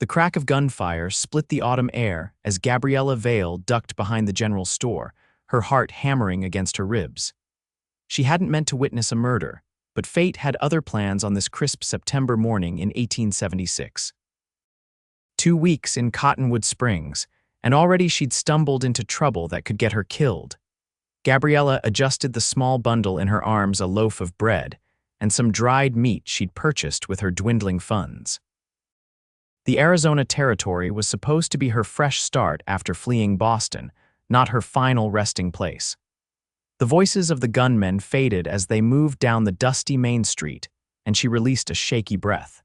The crack of gunfire split the autumn air as Gabriella Vale ducked behind the general store, her heart hammering against her ribs. She hadn't meant to witness a murder, but fate had other plans on this crisp September morning in 1876. 2 weeks in Cottonwood Springs, and already she'd stumbled into trouble that could get her killed. Gabriella adjusted the small bundle in her arms, a loaf of bread, and some dried meat she'd purchased with her dwindling funds. The Arizona Territory was supposed to be her fresh start after fleeing Boston, not her final resting place. The voices of the gunmen faded as they moved down the dusty main street, and she released a shaky breath.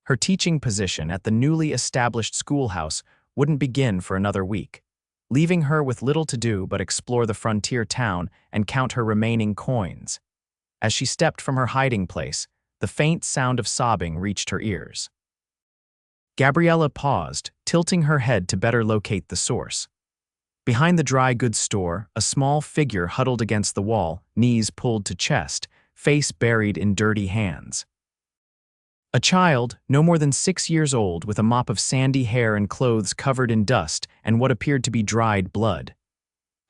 Her teaching position at the newly established schoolhouse wouldn't begin for another week, leaving her with little to do but explore the frontier town and count her remaining coins. As she stepped from her hiding place, the faint sound of sobbing reached her ears. Gabriella paused, tilting her head to better locate the source. Behind the dry goods store, a small figure huddled against the wall, knees pulled to chest, face buried in dirty hands. A child, no more than 6 years old, with a mop of sandy hair and clothes covered in dust and what appeared to be dried blood.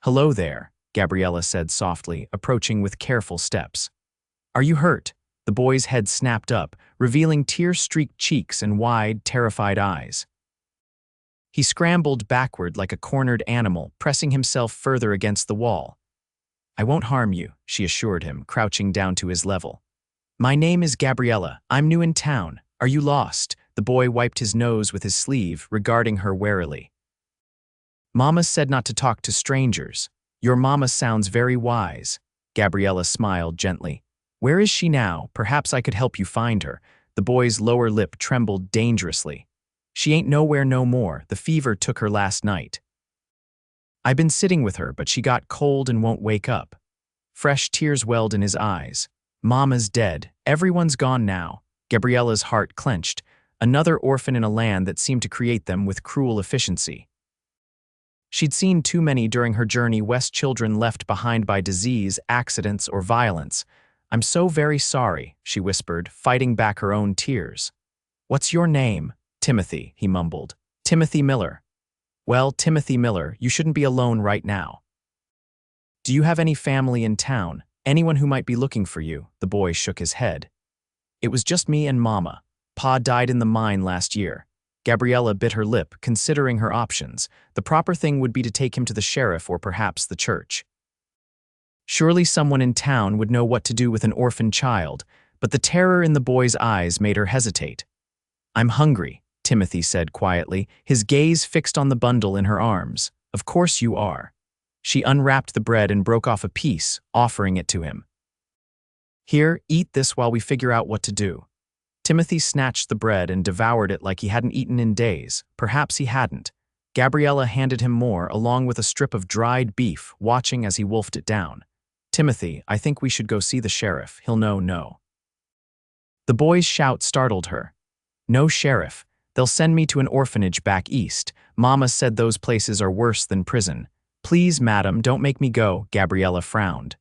"Hello there," Gabriella said softly, approaching with careful steps. "Are you hurt?" The boy's head snapped up, revealing tear-streaked cheeks and wide, terrified eyes. He scrambled backward like a cornered animal, pressing himself further against the wall. "I won't harm you," she assured him, crouching down to his level. "My name is Gabriella. I'm new in town. Are you lost?" The boy wiped his nose with his sleeve, regarding her warily. "Mama said not to talk to strangers. Your mama sounds very wise." Gabriella smiled gently. "Where is she now? Perhaps I could help you find her." The boy's lower lip trembled dangerously. "She ain't nowhere no more. The fever took her last night. I've been sitting with her, but she got cold and won't wake up." Fresh tears welled in his eyes. "Mama's dead. Everyone's gone now." Gabriella's heart clenched, another orphan in a land that seemed to create them with cruel efficiency. She'd seen too many during her journey west, children left behind by disease, accidents, or violence. "I'm so very sorry," she whispered, fighting back her own tears. "What's your name?" "Timothy," he mumbled. "Timothy Miller." "Well, Timothy Miller, you shouldn't be alone right now. Do you have any family in town? Anyone who might be looking for you?" The boy shook his head. "It was just me and Mama. Pa died in the mine last year." Gabriella bit her lip, considering her options. The proper thing would be to take him to the sheriff or perhaps the church. Surely someone in town would know what to do with an orphan child, but the terror in the boy's eyes made her hesitate. "I'm hungry," Timothy said quietly, his gaze fixed on the bundle in her arms. "Of course you are." She unwrapped the bread and broke off a piece, offering it to him. "Here, eat this while we figure out what to do." Timothy snatched the bread and devoured it like he hadn't eaten in days. Perhaps he hadn't. Gabriella handed him more, along with a strip of dried beef, watching as he wolfed it down. "Timothy, I think we should go see the sheriff. He'll know." "No." The boy's shout startled her. "No sheriff. They'll send me to an orphanage back east. Mama said those places are worse than prison." "Please, madam, don't make me go," Gabriella frowned.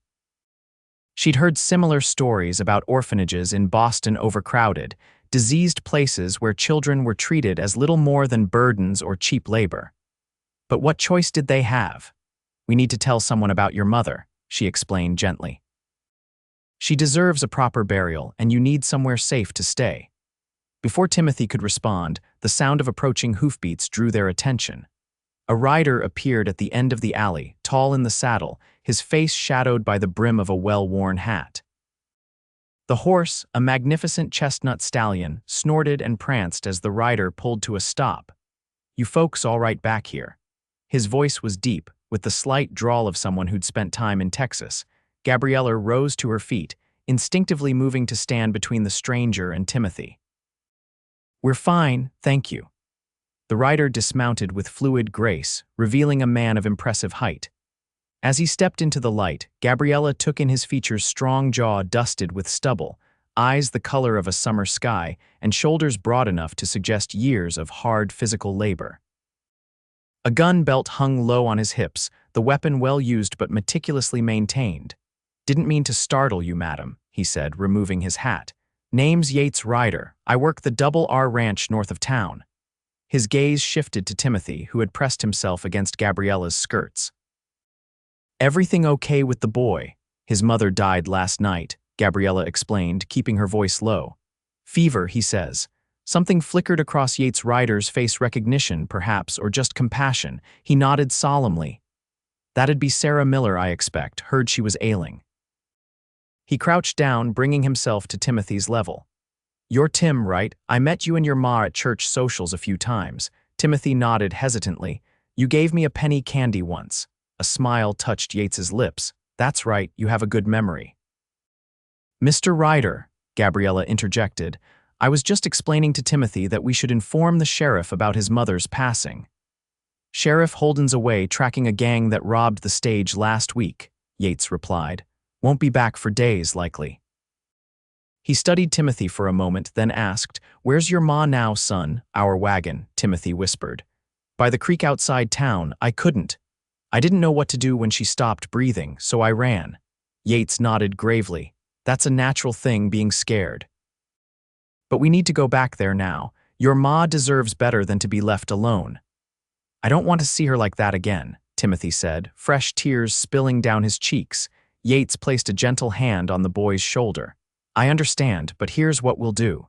She'd heard similar stories about orphanages in Boston, overcrowded, diseased places where children were treated as little more than burdens or cheap labor. But what choice did they have? "We need to tell someone about your mother," she explained gently. "She deserves a proper burial, and you need somewhere safe to stay." Before Timothy could respond, the sound of approaching hoofbeats drew their attention. A rider appeared at the end of the alley, tall in the saddle, his face shadowed by the brim of a well-worn hat. The horse, a magnificent chestnut stallion, snorted and pranced as the rider pulled to a stop. "You folks all right back here?" His voice was deep, with the slight drawl of someone who'd spent time in Texas. Gabriella rose to her feet, instinctively moving to stand between the stranger and Timothy. "We're fine, thank you." The rider dismounted with fluid grace, revealing a man of impressive height. As he stepped into the light, Gabriella took in his features, strong jaw dusted with stubble, eyes the color of a summer sky, and shoulders broad enough to suggest years of hard physical labor. A gun belt hung low on his hips, the weapon well used but meticulously maintained. "Didn't mean to startle you, madam," he said, removing his hat. Name's Yates Ryder. I work the Double R Ranch north of town. His gaze shifted to Timothy, who had pressed himself against Gabriella's skirts. Everything okay with the boy? His mother died last night, Gabriella explained, keeping her voice low. Fever, he says. Something flickered across Yates Ryder's face, recognition, perhaps, or just compassion. He nodded solemnly. That'd be Sarah Miller, I expect. Heard she was ailing. He crouched down, bringing himself to Timothy's level. You're Tim, right? I met you and your ma at church socials a few times. Timothy nodded hesitantly. You gave me a penny candy once. A smile touched Yates's lips. That's right, you have a good memory. Mr. Ryder, Gabriella interjected, I was just explaining to Timothy that we should inform the sheriff about his mother's passing. Sheriff Holden's away tracking a gang that robbed the stage last week, Yates replied. Won't be back for days, likely. He studied Timothy for a moment, then asked, Where's your ma now, son? Our wagon, Timothy whispered. By the creek outside town. I couldn't. I didn't know what to do when she stopped breathing, so I ran. Yates nodded gravely. That's a natural thing, being scared. But we need to go back there now. Your ma deserves better than to be left alone. I don't want to see her like that again, Timothy said, fresh tears spilling down his cheeks. Yates placed a gentle hand on the boy's shoulder. I understand, but here's what we'll do.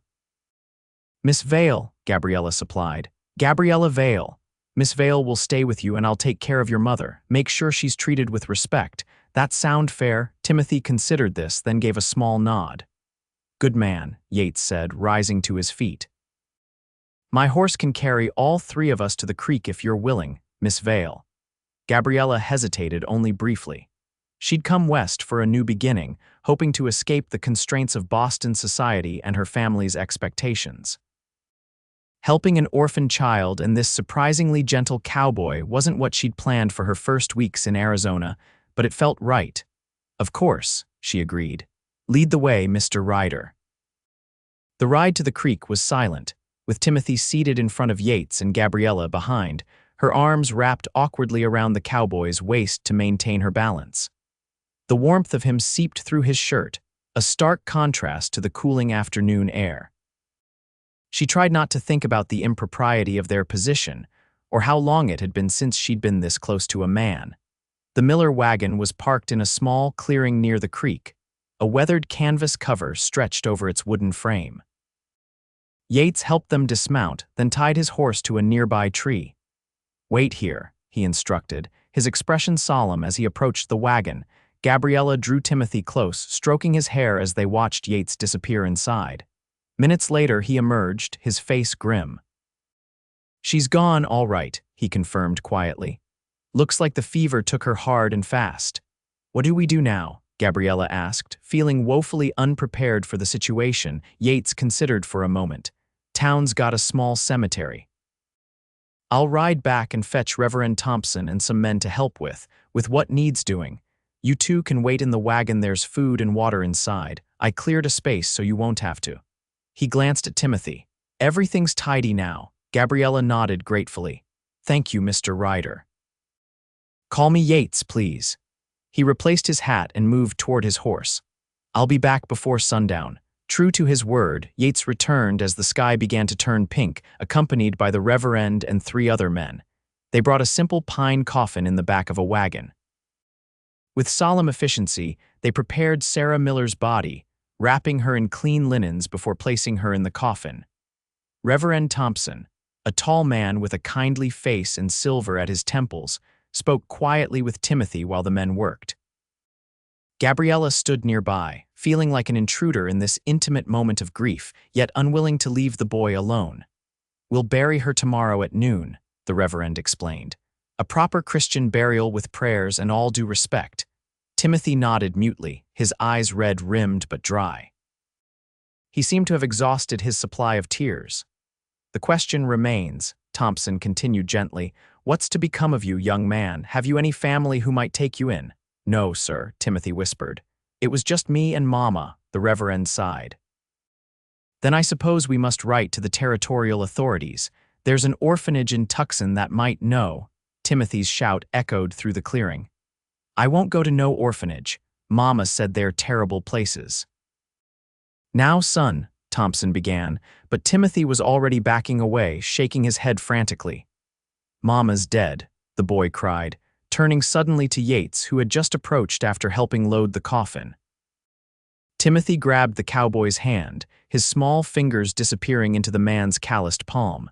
Miss Vale, Gabriella supplied. Gabriella Vale. Miss Vale will stay with you and I'll take care of your mother. Make sure she's treated with respect. That sound fair? Timothy considered this, then gave a small nod. Good man, Yates said, rising to his feet. My horse can carry all three of us to the creek if you're willing, Miss Vale. Gabriella hesitated only briefly. She'd come west for a new beginning, hoping to escape the constraints of Boston society and her family's expectations. Helping an orphan child and this surprisingly gentle cowboy wasn't what she'd planned for her first weeks in Arizona, but it felt right. Of course, she agreed. Lead the way, Mr. Ryder. The ride to the creek was silent, with Timothy seated in front of Yates and Gabriella behind, her arms wrapped awkwardly around the cowboy's waist to maintain her balance. The warmth of him seeped through his shirt, a stark contrast to the cooling afternoon air. She tried not to think about the impropriety of their position, or how long it had been since she'd been this close to a man. The Miller wagon was parked in a small clearing near the creek, a weathered canvas cover stretched over its wooden frame. Yates helped them dismount, then tied his horse to a nearby tree. Wait here, he instructed, his expression solemn as he approached the wagon. Gabriella drew Timothy close, stroking his hair as they watched Yates disappear inside. Minutes later, he emerged, his face grim. She's gone, all right, he confirmed quietly. Looks like the fever took her hard and fast. What do we do now? Gabriella asked, feeling woefully unprepared for the situation. Yates considered for a moment. Town's got a small cemetery. I'll ride back and fetch Reverend Thompson and some men to help with what needs doing. You two can wait in the wagon, there's food and water inside. I cleared a space so you won't have to. He glanced at Timothy. Everything's tidy now. Gabriella nodded gratefully. Thank you, Mr. Ryder. Call me Yates, please. He replaced his hat and moved toward his horse. I'll be back before sundown. True to his word, Yates returned as the sky began to turn pink, accompanied by the Reverend and 3 other men. They brought a simple pine coffin in the back of a wagon. With solemn efficiency, they prepared Sarah Miller's body, wrapping her in clean linens before placing her in the coffin. Reverend Thompson, a tall man with a kindly face and silver at his temples, spoke quietly with Timothy while the men worked. Gabriella stood nearby, feeling like an intruder in this intimate moment of grief, yet unwilling to leave the boy alone. We'll bury her tomorrow at noon, the Reverend explained. A proper Christian burial with prayers and all due respect. Timothy nodded mutely, his eyes red-rimmed but dry. He seemed to have exhausted his supply of tears. The question remains, Thompson continued gently. What's to become of you, young man? Have you any family who might take you in? No, sir, Timothy whispered. It was just me and Mama, the Reverend sighed. Then I suppose we must write to the territorial authorities. There's an orphanage in Tucson that might know. Timothy's shout echoed through the clearing. I won't go to no orphanage. Mama said they're terrible places. Now, son, Thompson began, but Timothy was already backing away, shaking his head frantically. "Mama's dead," the boy cried, turning suddenly to Yates, who had just approached after helping load the coffin. Timothy grabbed the cowboy's hand, his small fingers disappearing into the man's calloused palm.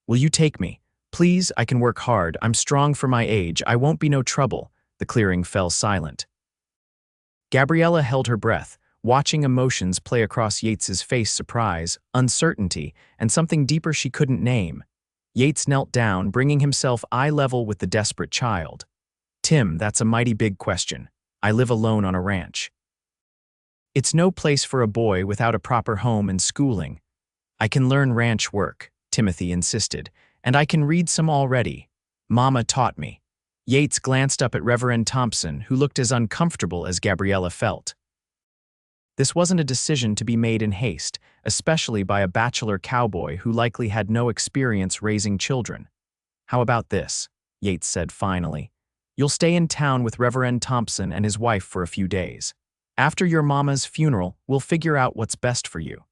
"Will you take me? Please, I can work hard. I'm strong for my age. I won't be no trouble." The clearing fell silent. Gabriella held her breath, watching emotions play across Yates's face: surprise, uncertainty, and something deeper she couldn't name. Yates knelt down, bringing himself eye level with the desperate child. "Tim, that's a mighty big question. I live alone on a ranch. It's no place for a boy without a proper home and schooling. I can learn ranch work," Timothy insisted, "and I can read some already. Mama taught me." Yates glanced up at Reverend Thompson, who looked as uncomfortable as Gabriella felt. This wasn't a decision to be made in haste, especially by a bachelor cowboy who likely had no experience raising children. "How about this?" Yates said finally. "You'll stay in town with Reverend Thompson and his wife for a few days. After your mama's funeral, we'll figure out what's best for you.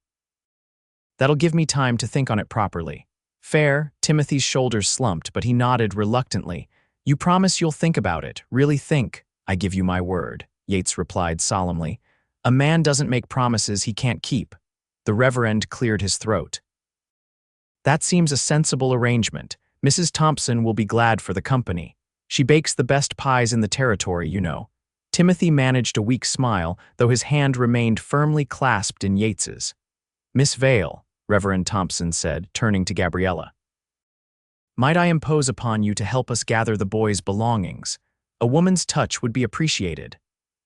That'll give me time to think on it properly." "Fair." Timothy's shoulders slumped, but he nodded reluctantly. "You promise you'll think about it, really think?" "I give you my word," Yates replied solemnly. "A man doesn't make promises he can't keep." The Reverend cleared his throat. "That seems a sensible arrangement. Mrs. Thompson will be glad for the company. She bakes the best pies in the territory, you know." Timothy managed a weak smile, though his hand remained firmly clasped in Yates's. "Miss Vale," Reverend Thompson said, turning to Gabriella, "might I impose upon you to help us gather the boy's belongings? A woman's touch would be appreciated."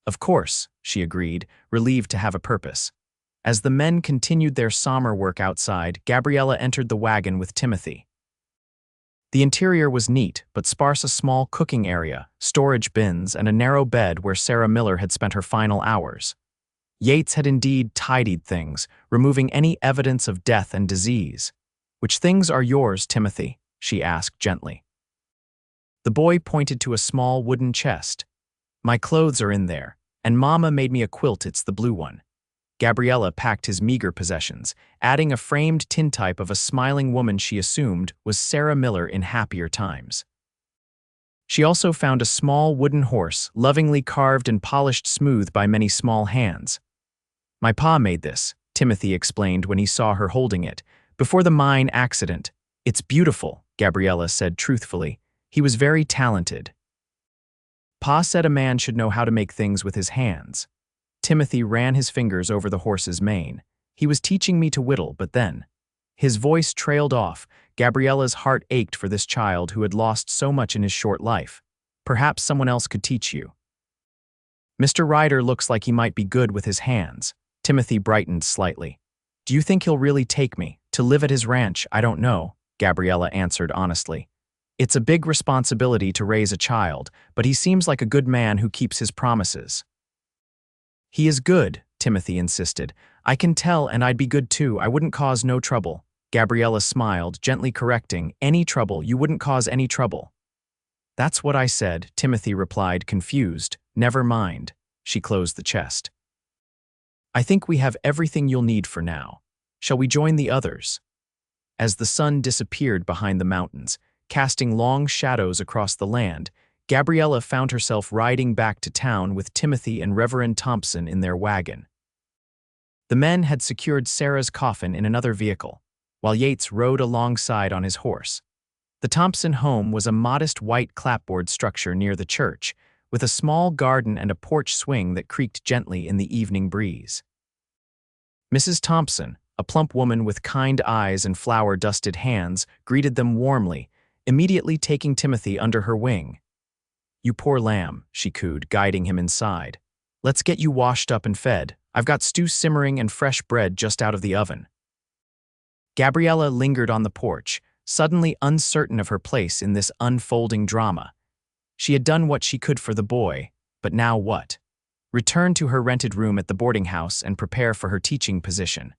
"Of course," she agreed, relieved to have a purpose. As the men continued their somber work outside, Gabriella entered the wagon with Timothy. The interior was neat, but sparse: a small cooking area, storage bins, and a narrow bed where Sarah Miller had spent her final hours. Yates had indeed tidied things, removing any evidence of death and disease. "Which things are yours, Timothy?" she asked gently. The boy pointed to a small wooden chest. "My clothes are in there, and Mama made me a quilt. It's the blue one." Gabriella packed his meager possessions, adding a framed tintype of a smiling woman she assumed was Sarah Miller in happier times. She also found a small wooden horse, lovingly carved and polished smooth by many small hands. "My pa made this," Timothy explained when he saw her holding it, "before the mine accident." "It's beautiful," Gabriella said truthfully. "He was very talented." Pa said a man should know how to make things with his hands. Timothy ran his fingers over the horse's mane. "He was teaching me to whittle, but then—" His voice trailed off. Gabriella's heart ached for this child who had lost so much in his short life. "Perhaps someone else could teach you." "Mr. Ryder looks like he might be good with his hands." Timothy brightened slightly. "Do you think he'll really take me? To live at his ranch, I don't know," Gabriella answered honestly. "It's a big responsibility to raise a child, but he seems like a good man who keeps his promises." "He is good," Timothy insisted. "I can tell, and I'd be good too. I wouldn't cause no trouble." Gabriella smiled, gently correcting, "Any trouble. You wouldn't cause any trouble." "That's what I said," Timothy replied, confused. "Never mind." She closed the chest. "I think we have everything you'll need for now. Shall we join the others?" As the sun disappeared behind the mountains, casting long shadows across the land, Gabriella found herself riding back to town with Timothy and Reverend Thompson in their wagon. The men had secured Sarah's coffin in another vehicle, while Yates rode alongside on his horse. The Thompson home was a modest white clapboard structure near the church, with a small garden and a porch swing that creaked gently in the evening breeze. Mrs. Thompson, a plump woman with kind eyes and flour-dusted hands, greeted them warmly, immediately taking Timothy under her wing. "You poor lamb," she cooed, guiding him inside. "Let's get you washed up and fed. I've got stew simmering and fresh bread just out of the oven." Gabriella lingered on the porch, suddenly uncertain of her place in this unfolding drama. She had done what she could for the boy, but now what? Return to her rented room at the boarding house and prepare for her teaching position.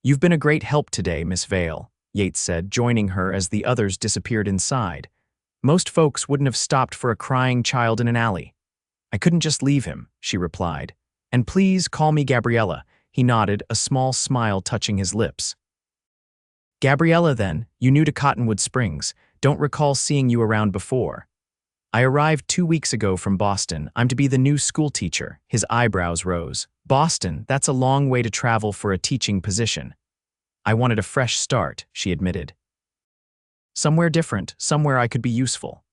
"You've been a great help today, Miss Vale," Yates said, joining her as the others disappeared inside. "Most folks wouldn't have stopped for a crying child in an alley." "I couldn't just leave him," she replied. "And please call me Gabriella. He nodded, a small smile touching his lips. Gabriella, then, you new to Cottonwood Springs. Don't recall seeing you around before. I arrived 2 weeks ago from Boston. I'm to be the new schoolteacher. His eyebrows rose. Boston, that's a long way to travel for a teaching position. I wanted a fresh start, she admitted. Somewhere different, somewhere I could be useful.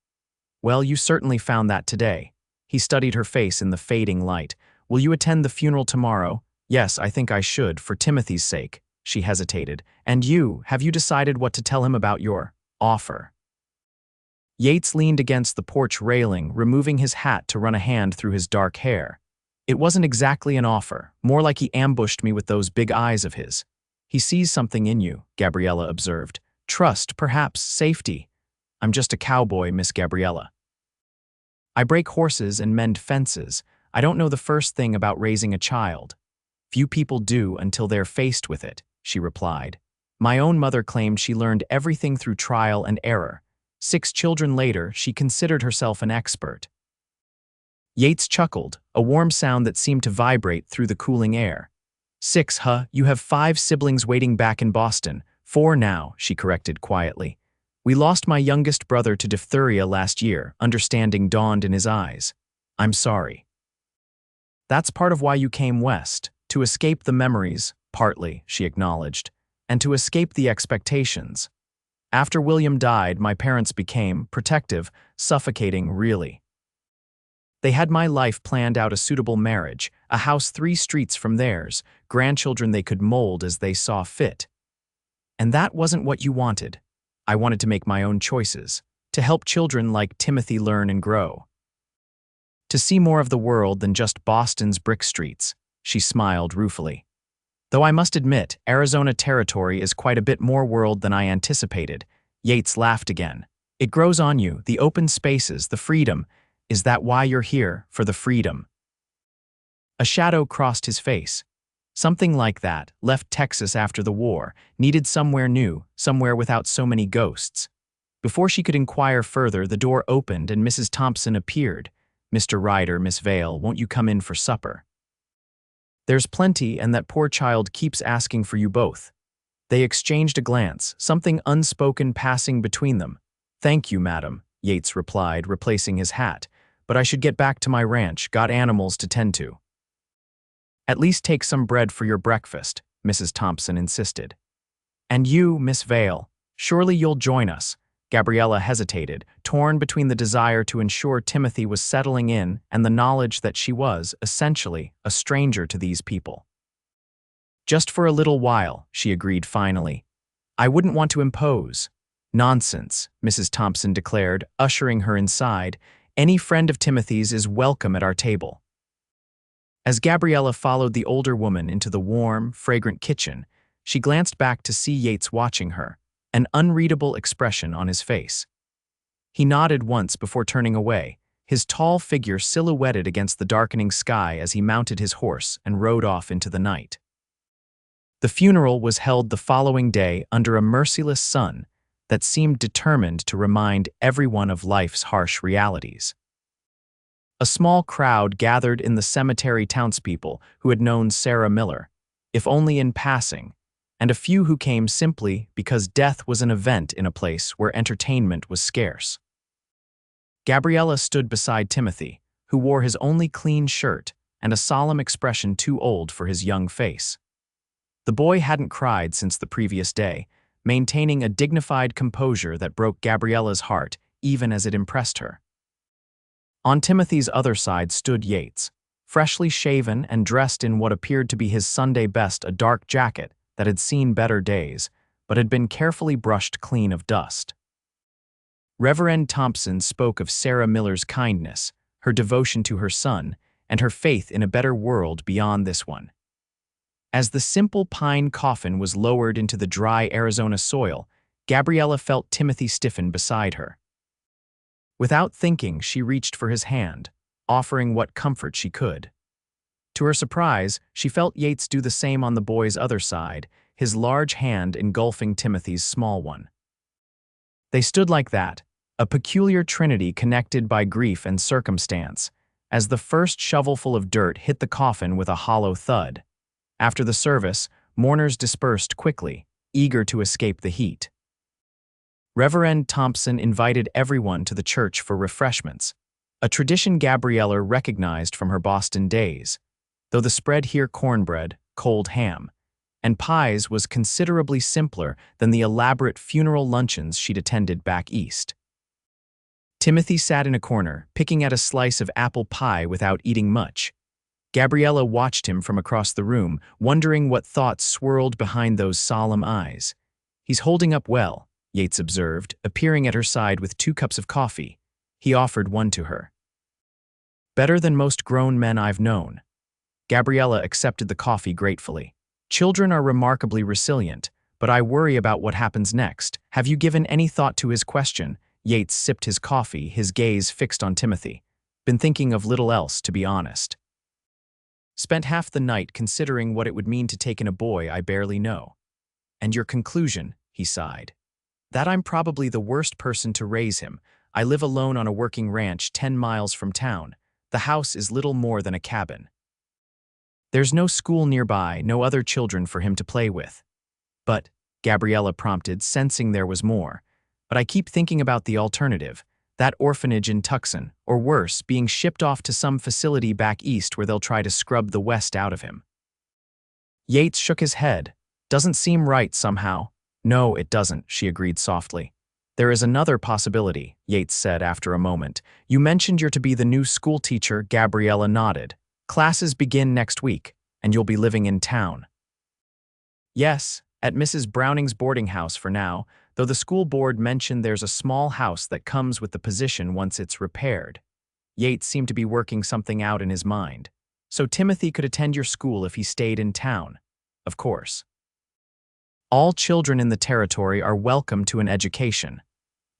Well, you certainly found that today. He studied her face in the fading light. Will you attend the funeral tomorrow? Yes, I think I should, for Timothy's sake. She hesitated. And you, have you decided what to tell him about your offer? Yates leaned against the porch railing, removing his hat to run a hand through his dark hair. It wasn't exactly an offer, more like he ambushed me with those big eyes of his. He sees something in you, Gabriella observed. Trust, perhaps, safety. I'm just a cowboy, Miss Gabriella. I break horses and mend fences. I don't know the first thing about raising a child. Few people do until they're faced with it, she replied. My own mother claimed she learned everything through trial and error. 6 children later, she considered herself an expert. Yates chuckled, a warm sound that seemed to vibrate through the cooling air. 6, huh? You have 5 siblings waiting back in Boston. 4 now, she corrected quietly. We lost my youngest brother to diphtheria last year, understanding dawned in his eyes. I'm sorry. That's part of why you came west, to escape the memories, partly, she acknowledged, and to escape the expectations. After William died, my parents became protective, suffocating, really. They had my life planned out a suitable marriage, a house 3 streets from theirs, grandchildren they could mold as they saw fit. And that wasn't what you wanted. I wanted to make my own choices, to help children like Timothy learn and grow. To see more of the world than just Boston's brick streets, she smiled ruefully. Though I must admit, Arizona territory is quite a bit more world than I anticipated. Yates laughed again. It grows on you, the open spaces, the freedom. Is that why you're here, for the freedom? A shadow crossed his face. Something like that, left Texas after the war, needed somewhere new, somewhere without so many ghosts. Before she could inquire further, the door opened and Mrs. Thompson appeared. Mr. Ryder, Miss Vale, won't you come in for supper? There's plenty, and that poor child keeps asking for you both. They exchanged a glance, something unspoken passing between them. Thank you, madam, Yates replied, replacing his hat, but I should get back to my ranch, got animals to tend to. At least take some bread for your breakfast, Mrs. Thompson insisted. And you, Miss Vale, surely you'll join us. Gabriella hesitated, torn between the desire to ensure Timothy was settling in and the knowledge that she was, essentially, a stranger to these people. Just for a little while, she agreed finally. I wouldn't want to impose. Nonsense, Mrs. Thompson declared, ushering her inside. Any friend of Timothy's is welcome at our table. As Gabriella followed the older woman into the warm, fragrant kitchen, she glanced back to see Yates watching her, an unreadable expression on his face. He nodded once before turning away, his tall figure silhouetted against the darkening sky as he mounted his horse and rode off into the night. The funeral was held the following day under a merciless sun that seemed determined to remind everyone of life's harsh realities. A small crowd gathered in the cemetery, townspeople who had known Sarah Miller, if only in passing, and a few who came simply because death was an event in a place where entertainment was scarce. Gabriella stood beside Timothy, who wore his only clean shirt and a solemn expression too old for his young face. The boy hadn't cried since the previous day, maintaining a dignified composure that broke Gabriella's heart even as it impressed her. On Timothy's other side stood Yates, freshly shaven and dressed in what appeared to be his Sunday best, a dark jacket that had seen better days, but had been carefully brushed clean of dust. Reverend Thompson spoke of Sarah Miller's kindness, her devotion to her son, and her faith in a better world beyond this one. As the simple pine coffin was lowered into the dry Arizona soil, Gabriella felt Timothy stiffen beside her. Without thinking, she reached for his hand, offering what comfort she could. To her surprise, she felt Yates do the same on the boy's other side, his large hand engulfing Timothy's small one. They stood like that, a peculiar trinity connected by grief and circumstance, as the first shovelful of dirt hit the coffin with a hollow thud. After the service, mourners dispersed quickly, eager to escape the heat. Reverend Thompson invited everyone to the church for refreshments, a tradition Gabriella recognized from her Boston days, though the spread here cornbread, cold ham, and pies was considerably simpler than the elaborate funeral luncheons she'd attended back east. Timothy sat in a corner, picking at a slice of apple pie without eating much. Gabriella watched him from across the room, wondering what thoughts swirled behind those solemn eyes. "He's holding up well," Yates observed, appearing at her side with 2 cups of coffee. He offered one to her. "Better than most grown men I've known." Gabriella accepted the coffee gratefully. "Children are remarkably resilient, but I worry about what happens next. Have you given any thought to his question?" Yates sipped his coffee, his gaze fixed on Timothy. "Been thinking of little else, to be honest. Spent half the night considering what it would mean to take in a boy I barely know." "And your conclusion?" he sighed. "That I'm probably the worst person to raise him. I live alone on a working ranch 10 miles from town. The house is little more than a cabin. There's no school nearby, no other children for him to play with." "But," Gabriella prompted, sensing there was more, "but I keep thinking about the alternative, that orphanage in Tucson, or worse, being shipped off to some facility back east where they'll try to scrub the West out of him." Yates shook his head. "Doesn't seem right somehow." "No, it doesn't," she agreed softly. "There is another possibility," Yates said after a moment. "You mentioned you're to be the new schoolteacher." Gabriella nodded. "Classes begin next week, and you'll be living in town." "Yes, at Mrs. Browning's boarding house for now, though the school board mentioned there's a small house that comes with the position once it's repaired." Yates seemed to be working something out in his mind. "So Timothy could attend your school if he stayed in town?" "Of course. All children in the territory are welcome to an education."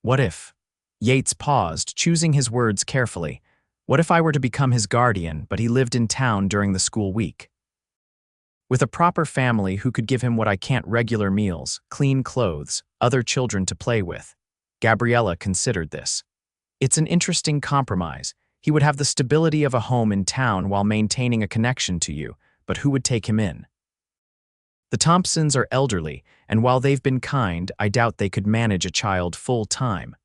"What if—" Yates paused, choosing his words carefully. "What if I were to become his guardian, but he lived in town during the school week? With a proper family who could give him what I can't: regular meals, clean clothes, other children to play with." Gabriella considered this. "It's an interesting compromise. He would have the stability of a home in town while maintaining a connection to you, but who would take him in? The Thompsons are elderly, and while they've been kind, I doubt they could manage a child full-time.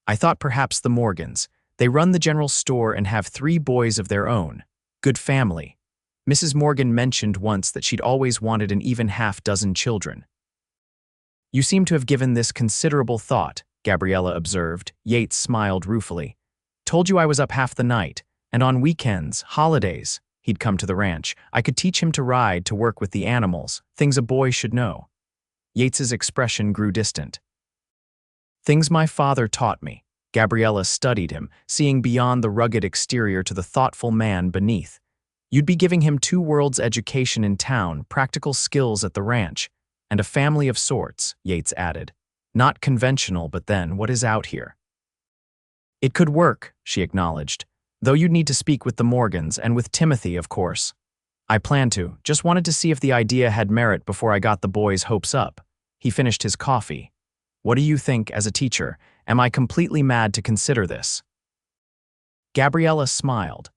I thought perhaps the Morgans. They run the general store and have 3 boys of their own. Good family. Mrs. Morgan mentioned once that she'd always wanted an even half-dozen children." "You seem to have given this considerable thought," Gabriella observed. Yates smiled ruefully. "Told you I was up half the night, and on weekends, holidays, he'd come to the ranch. I could teach him to ride, to work with the animals, things a boy should know." Yates's expression grew distant. "Things my father taught me." Gabriella studied him, seeing beyond the rugged exterior to the thoughtful man beneath. "You'd be giving him 2 worlds education in town, practical skills at the ranch, and a family of sorts," Yates added. "Not conventional, but then, what is out here?" "It could work," she acknowledged, "though you'd need to speak with the Morgans, and with Timothy, of course." "I plan to. Just wanted to see if the idea had merit before I got the boys' hopes up." He finished his coffee. "What do you think, as a teacher? Am I completely mad to consider this?" Gabriella smiled.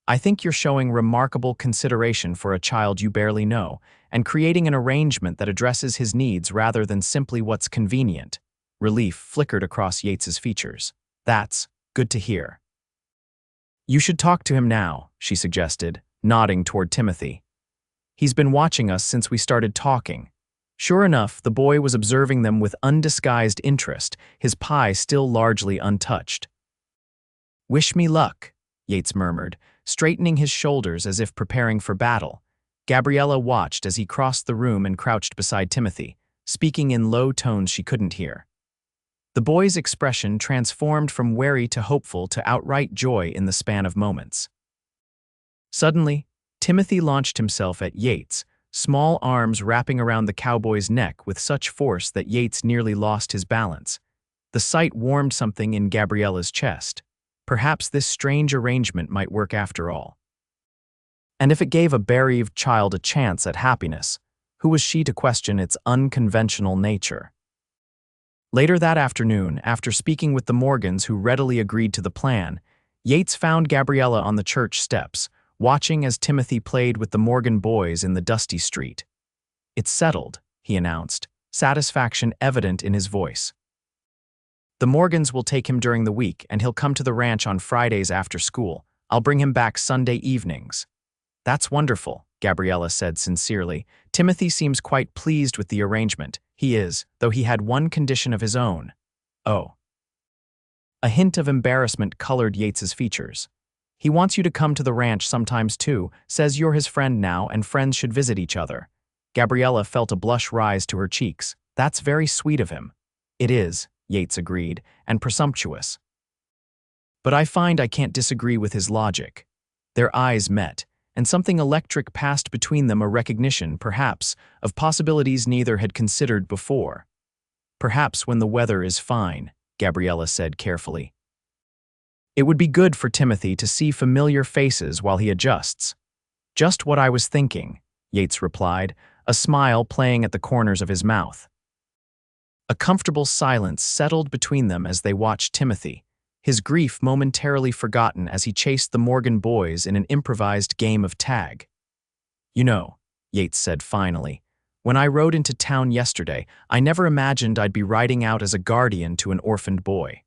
"I think you're showing remarkable consideration for a child you barely know, and creating an arrangement that addresses his needs rather than simply what's convenient." Relief flickered across Yates's features. "That's good to hear." "You should talk to him now," she suggested, nodding toward Timothy. "He's been watching us since we started talking." Sure enough, the boy was observing them with undisguised interest, his pie still largely untouched. "Wish me luck," Yates murmured, straightening his shoulders as if preparing for battle. Gabriella watched as he crossed the room and crouched beside Timothy, speaking in low tones she couldn't hear. The boy's expression transformed from wary to hopeful to outright joy in the span of moments. Suddenly, Timothy launched himself at Yates, small arms wrapping around the cowboy's neck with such force that Yates nearly lost his balance. The sight warmed something in Gabriella's chest. Perhaps this strange arrangement might work after all. And if it gave a bereaved child a chance at happiness, who was she to question its unconventional nature? Later that afternoon, after speaking with the Morgans who readily agreed to the plan, Yates found Gabriella on the church steps, watching as Timothy played with the Morgan boys in the dusty street. "It's settled," he announced, satisfaction evident in his voice. "The Morgans will take him during the week, and he'll come to the ranch on Fridays after school. I'll bring him back Sunday evenings." "That's wonderful," Gabriella said sincerely. "Timothy seems quite pleased with the arrangement." "He is, though he had one condition of his own." "Oh." A hint of embarrassment colored Yates's features. "He wants you to come to the ranch sometimes too, says you're his friend now and friends should visit each other." Gabriella felt a blush rise to her cheeks. "That's very sweet of him." "It is," Yates agreed, "and presumptuous. But I find I can't disagree with his logic." Their eyes met, and something electric passed between them, a recognition, perhaps, of possibilities neither had considered before. "Perhaps when the weather is fine," Gabriella said carefully. "It would be good for Timothy to see familiar faces while he adjusts." "Just what I was thinking," Yates replied, a smile playing at the corners of his mouth. A comfortable silence settled between them as they watched Timothy, his grief momentarily forgotten as he chased the Morgan boys in an improvised game of tag. "You know," Yates said finally, "when I rode into town yesterday, I never imagined I'd be riding out as a guardian to an orphaned boy."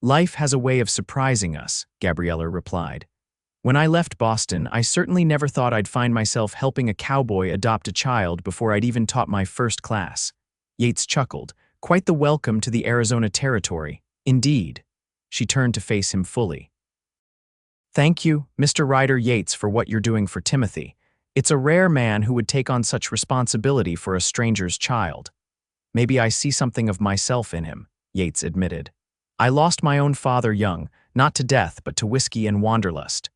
"Life has a way of surprising us," Gabriella replied. "When I left Boston, I certainly never thought I'd find myself helping a cowboy adopt a child before I'd even taught my first class." Yates chuckled. "Quite the welcome to the Arizona territory." "Indeed." She turned to face him fully. "Thank you, Mr. Ryder Yates, for what you're doing for Timothy. It's a rare man who would take on such responsibility for a stranger's child." "Maybe I see something of myself in him," Yates admitted. "I lost my own father young, not to death but to whiskey and wanderlust.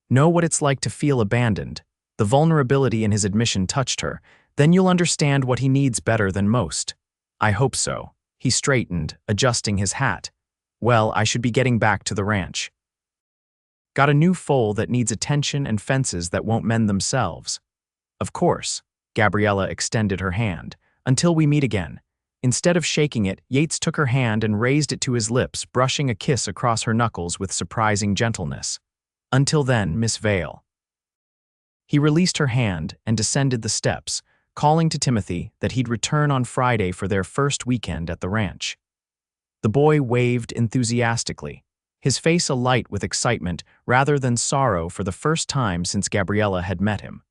Know what it's like to feel abandoned." The vulnerability in his admission touched her. "Then you'll understand what he needs better than most." "I hope so." He straightened, adjusting his hat. "Well, I should be getting back to the ranch. Got a new foal that needs attention and fences that won't mend themselves." "Of course." Gabriella extended her hand. "Until we meet again." Instead of shaking it, Yates took her hand and raised it to his lips, brushing a kiss across her knuckles with surprising gentleness. "Until then, Miss Vale." He released her hand and descended the steps, calling to Timothy that he'd return on Friday for their first weekend at the ranch. The boy waved enthusiastically, his face alight with excitement rather than sorrow for the first time since Gabriella had met him.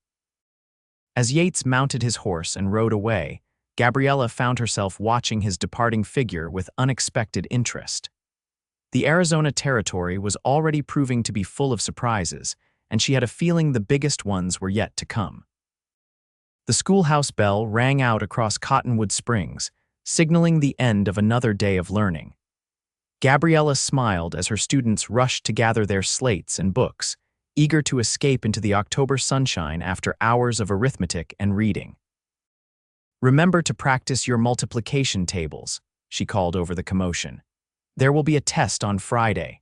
As Yates mounted his horse and rode away, Gabriella found herself watching his departing figure with unexpected interest. The Arizona territory was already proving to be full of surprises, and she had a feeling the biggest ones were yet to come. The schoolhouse bell rang out across Cottonwood Springs, signaling the end of another day of learning. Gabriella smiled as her students rushed to gather their slates and books, eager to escape into the October sunshine after hours of arithmetic and reading. "Remember to practice your multiplication tables," she called over the commotion. "There will be a test on Friday."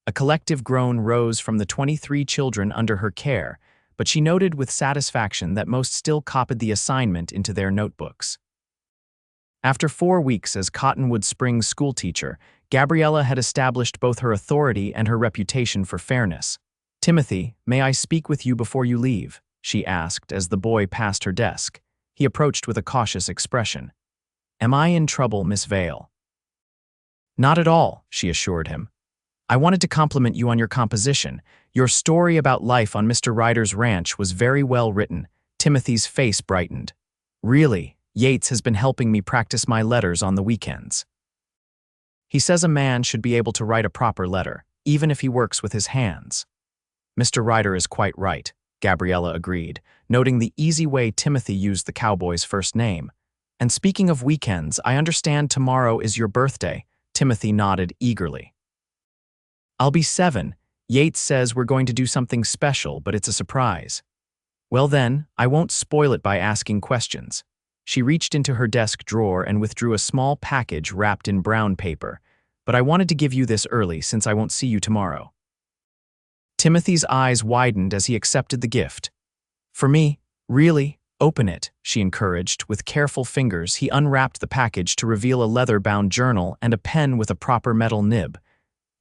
A collective groan rose from the 23 children under her care, but she noted with satisfaction that most still copied the assignment into their notebooks. After 4 weeks as Cottonwood Springs schoolteacher, Gabriella had established both her authority and her reputation for fairness. "Timothy, may I speak with you before you leave?" she asked as the boy passed her desk. He approached with a cautious expression. "Am I in trouble, Miss Vale?" "Not at all," she assured him. "I wanted to compliment you on your composition. Your story about life on Mr. Ryder's ranch was very well written." Timothy's face brightened. "Really, Yates has been helping me practice my letters on the weekends. He says a man should be able to write a proper letter, even if he works with his hands." "Mr. Ryder is quite right," Gabriella agreed, noting the easy way Timothy used the cowboy's first name. "And speaking of weekends, I understand tomorrow is your birthday." Timothy nodded eagerly. "I'll be 7. Yates says we're going to do something special, but it's a surprise." "Well then, I won't spoil it by asking questions." She reached into her desk drawer and withdrew a small package wrapped in brown paper. "But I wanted to give you this early since I won't see you tomorrow." Timothy's eyes widened as he accepted the gift. "For me? Really? Open it," she encouraged. With careful fingers, he unwrapped the package to reveal a leather-bound journal and a pen with a proper metal nib.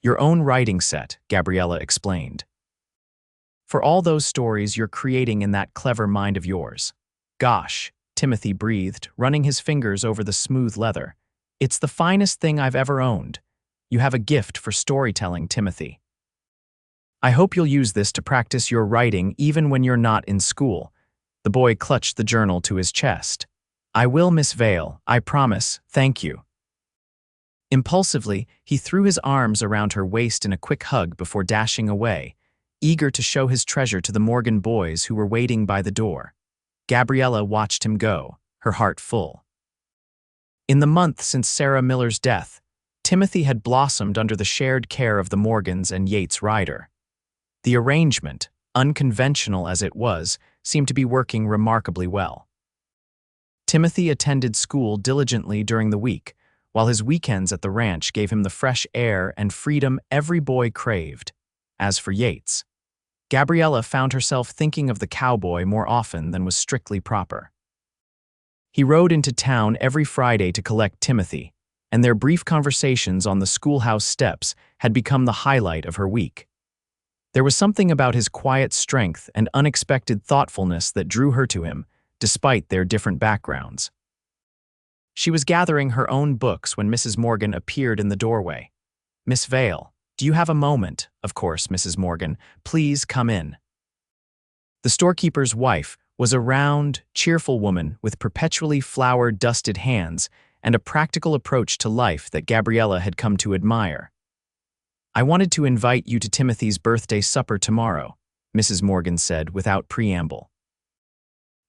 "Your own writing set," Gabriella explained. for all those stories you're creating in that clever mind of yours. Gosh, Timothy breathed, running his fingers over the smooth leather. It's the finest thing I've ever owned. You have a gift for storytelling, Timothy. I hope you'll use this to practice your writing even when you're not in school. The boy clutched the journal to his chest. I will, Miss Vale, I promise, thank you. Impulsively, he threw his arms around her waist in a quick hug before dashing away, eager to show his treasure to the Morgan boys who were waiting by the door. Gabriella watched him go, her heart full. In the month since Sarah Miller's death, Timothy had blossomed under the shared care of the Morgans and Yates Ryder. The arrangement, unconventional as it was, seemed to be working remarkably well. Timothy attended school diligently during the week, while his weekends at the ranch gave him the fresh air and freedom every boy craved. As for Yates, Gabriella found herself thinking of the cowboy more often than was strictly proper. He rode into town every Friday to collect Timothy, and their brief conversations on the schoolhouse steps had become the highlight of her week. There was something about his quiet strength and unexpected thoughtfulness that drew her to him, despite their different backgrounds. She was gathering her own books when Mrs. Morgan appeared in the doorway. Miss Vale, do you have a moment? Of course, Mrs. Morgan. Please come in. The storekeeper's wife was a round, cheerful woman with perpetually flour-dusted hands and a practical approach to life that Gabriella had come to admire. I wanted to invite you to Timothy's birthday supper tomorrow, Mrs. Morgan said without preamble.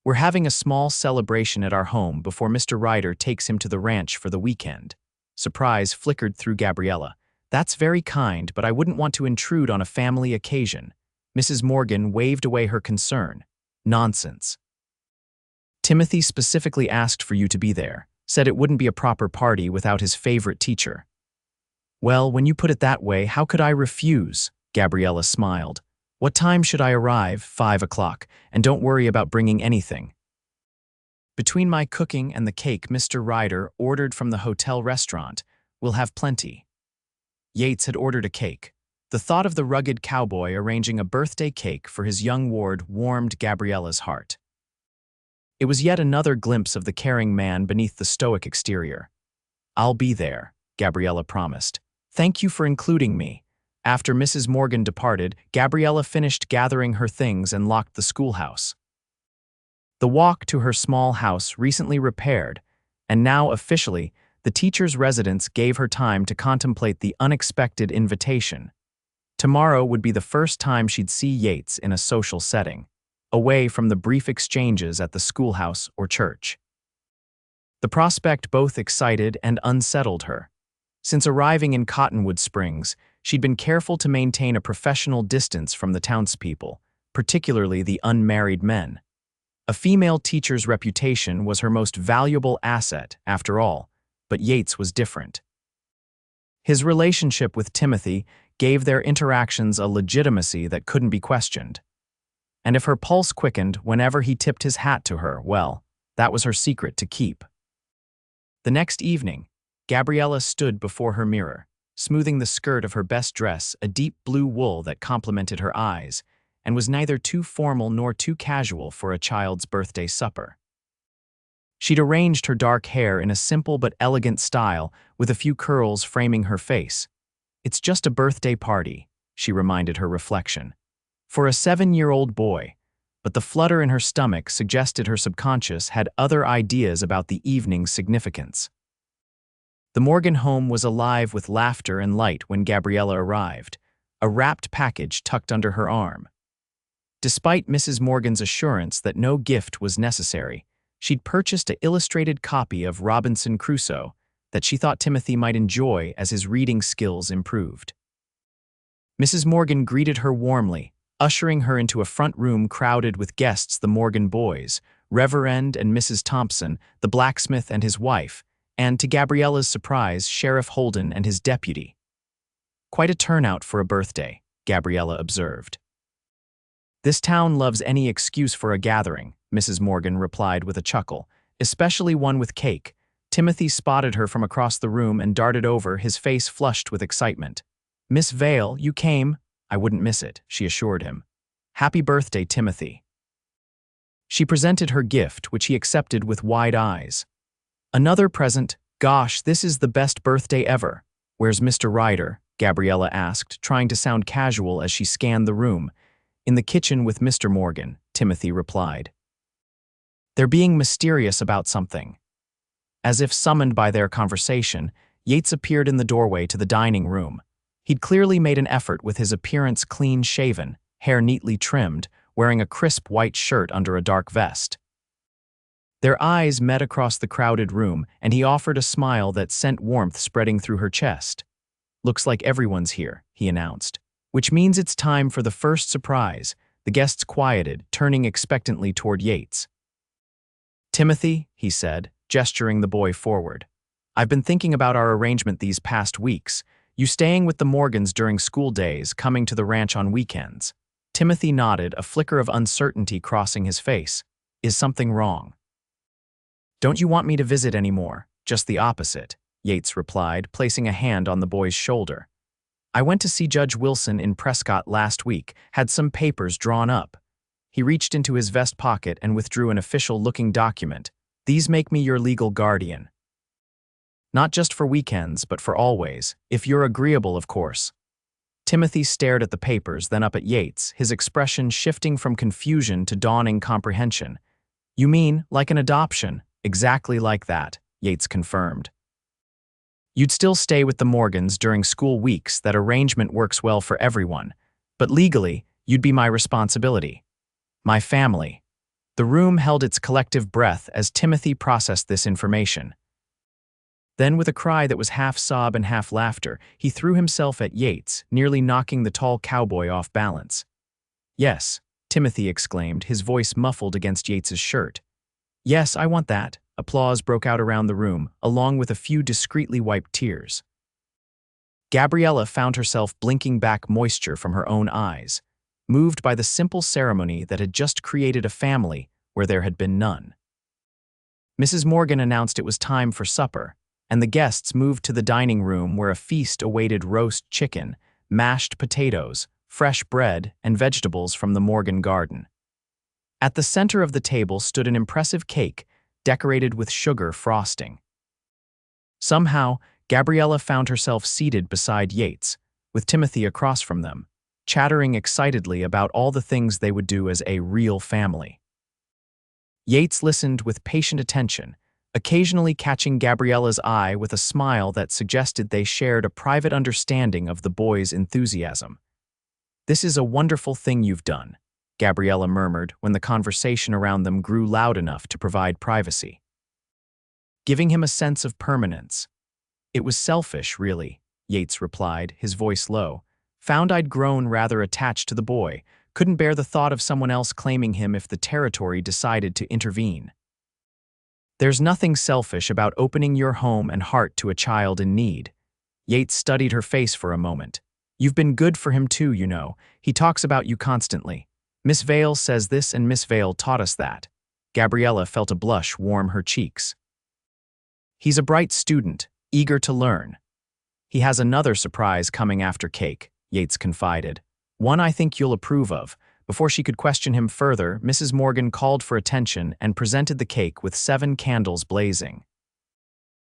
We're having a small celebration at our home before Mr. Ryder takes him to the ranch for the weekend. Surprise flickered through Gabriella. That's very kind, but I wouldn't want to intrude on a family occasion. Mrs. Morgan waved away her concern. Nonsense. Timothy specifically asked for you to be there, said it wouldn't be a proper party without his favorite teacher. Well, when you put it that way, how could I refuse? Gabriella smiled. What time should I arrive? 5 o'clock, and don't worry about bringing anything. Between my cooking and the cake Mr. Ryder ordered from the hotel restaurant, we'll have plenty. Yates had ordered a cake. The thought of the rugged cowboy arranging a birthday cake for his young ward warmed Gabriella's heart. It was yet another glimpse of the caring man beneath the stoic exterior. I'll be there, Gabriella promised. Thank you for including me. After Mrs. Morgan departed, Gabriella finished gathering her things and locked the schoolhouse. The walk to her small house, recently repaired, and now officially, the teacher's residence, gave her time to contemplate the unexpected invitation. Tomorrow would be the first time she'd see Yates in a social setting, away from the brief exchanges at the schoolhouse or church. The prospect both excited and unsettled her. Since arriving in Cottonwood Springs, she'd been careful to maintain a professional distance from the townspeople, particularly the unmarried men. A female teacher's reputation was her most valuable asset, after all, but Yates was different. His relationship with Timothy gave their interactions a legitimacy that couldn't be questioned. And if her pulse quickened whenever he tipped his hat to her, well, that was her secret to keep. The next evening, Gabriella stood before her mirror, smoothing the skirt of her best dress, a deep blue wool that complemented her eyes, and was neither too formal nor too casual for a child's birthday supper. She'd arranged her dark hair in a simple but elegant style, with a few curls framing her face. It's just a birthday party, she reminded her reflection. For a 7-year-old boy, but the flutter in her stomach suggested her subconscious had other ideas about the evening's significance. The Morgan home was alive with laughter and light when Gabriella arrived, a wrapped package tucked under her arm. Despite Mrs. Morgan's assurance that no gift was necessary, she'd purchased an illustrated copy of Robinson Crusoe that she thought Timothy might enjoy as his reading skills improved. Mrs. Morgan greeted her warmly, ushering her into a front room crowded with guests: the Morgan boys, Reverend and Mrs. Thompson, the blacksmith and his wife, and, to Gabriella's surprise, Sheriff Holden and his deputy. Quite a turnout for a birthday, Gabriella observed. This town loves any excuse for a gathering, Mrs. Morgan replied with a chuckle, especially one with cake. Timothy spotted her from across the room and darted over, his face flushed with excitement. Miss Vale, you came? I wouldn't miss it, she assured him. "Happy birthday, Timothy." She presented her gift, which he accepted with wide eyes. "Another present? Gosh, this is the best birthday ever." "Where's Mr. Ryder?" Gabriella asked, trying to sound casual as she scanned the room. "In the kitchen with Mr. Morgan," Timothy replied. "They're being mysterious about something." As if summoned by their conversation, Yates appeared in the doorway to the dining room. He'd clearly made an effort with his appearance clean-shaven, hair neatly trimmed, wearing a crisp white shirt under a dark vest. Their eyes met across the crowded room, and he offered a smile that sent warmth spreading through her chest. "Looks like everyone's here," he announced. "Which means it's time for the first surprise." The guests quieted, turning expectantly toward Yates. "Timothy," he said, gesturing the boy forward. "I've been thinking about our arrangement these past weeks. You staying with the Morgans during school days, coming to the ranch on weekends." Timothy nodded, a flicker of uncertainty crossing his face. "Is something wrong?" "Don't you want me to visit anymore?" "Just the opposite," Yates replied, placing a hand on the boy's shoulder. "I went to see Judge Wilson in Prescott last week, had some papers drawn up." He reached into his vest pocket and withdrew an official-looking document. "These make me your legal guardian. Not just for weekends, but for always, if you're agreeable, of course." Timothy stared at the papers, then up at Yates, his expression shifting from confusion to dawning comprehension. "You mean, like an adoption?" "Exactly like that," Yates confirmed. "You'd still stay with the Morgans during school weeks. That arrangement works well for everyone. But legally, you'd be my responsibility. My family." The room held its collective breath as Timothy processed this information. Then, with a cry that was half sob and half laughter, he threw himself at Yates, nearly knocking the tall cowboy off balance. "Yes," Timothy exclaimed, his voice muffled against Yates's shirt. "Yes, I want that." Applause broke out around the room, along with a few discreetly wiped tears. Gabriella found herself blinking back moisture from her own eyes, moved by the simple ceremony that had just created a family where there had been none. Mrs. Morgan announced it was time for supper, and the guests moved to the dining room where a feast awaited: roast chicken, mashed potatoes, fresh bread, and vegetables from the Morgan garden. At the center of the table stood an impressive cake, decorated with sugar frosting. Somehow, Gabriella found herself seated beside Yates, with Timothy across from them, chattering excitedly about all the things they would do as a real family. Yates listened with patient attention, occasionally catching Gabriella's eye with a smile that suggested they shared a private understanding of the boy's enthusiasm. "This is a wonderful thing you've done," Gabriella murmured when the conversation around them grew loud enough to provide privacy. "Giving him a sense of permanence." "It was selfish, really," Yates replied, his voice low. "Found I'd grown rather attached to the boy, couldn't bear the thought of someone else claiming him if the territory decided to intervene." "There's nothing selfish about opening your home and heart to a child in need." Yates studied her face for a moment. "You've been good for him too, you know. He talks about you constantly. Miss Vale says this and Miss Vale taught us that." Gabriella felt a blush warm her cheeks. "He's a bright student, eager to learn." "He has another surprise coming after cake," Yates confided. "One I think you'll approve of." Before she could question him further, Mrs. Morgan called for attention and presented the cake with 7 candles blazing.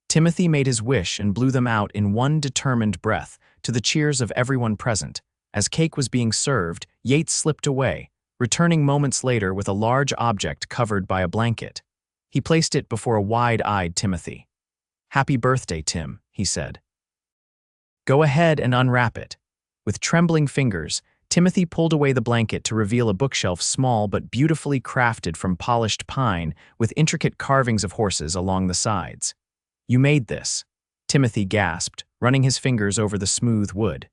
Timothy made his wish and blew them out in one determined breath, to the cheers of everyone present. As cake was being served, Yates slipped away, returning moments later with a large object covered by a blanket. He placed it before a wide-eyed Timothy. "Happy birthday, Tim," he said. "Go ahead and unwrap it." With trembling fingers, Timothy pulled away the blanket to reveal a bookshelf small but beautifully crafted from polished pine with intricate carvings of horses along the sides. "You made this," Timothy gasped, running his fingers over the smooth wood.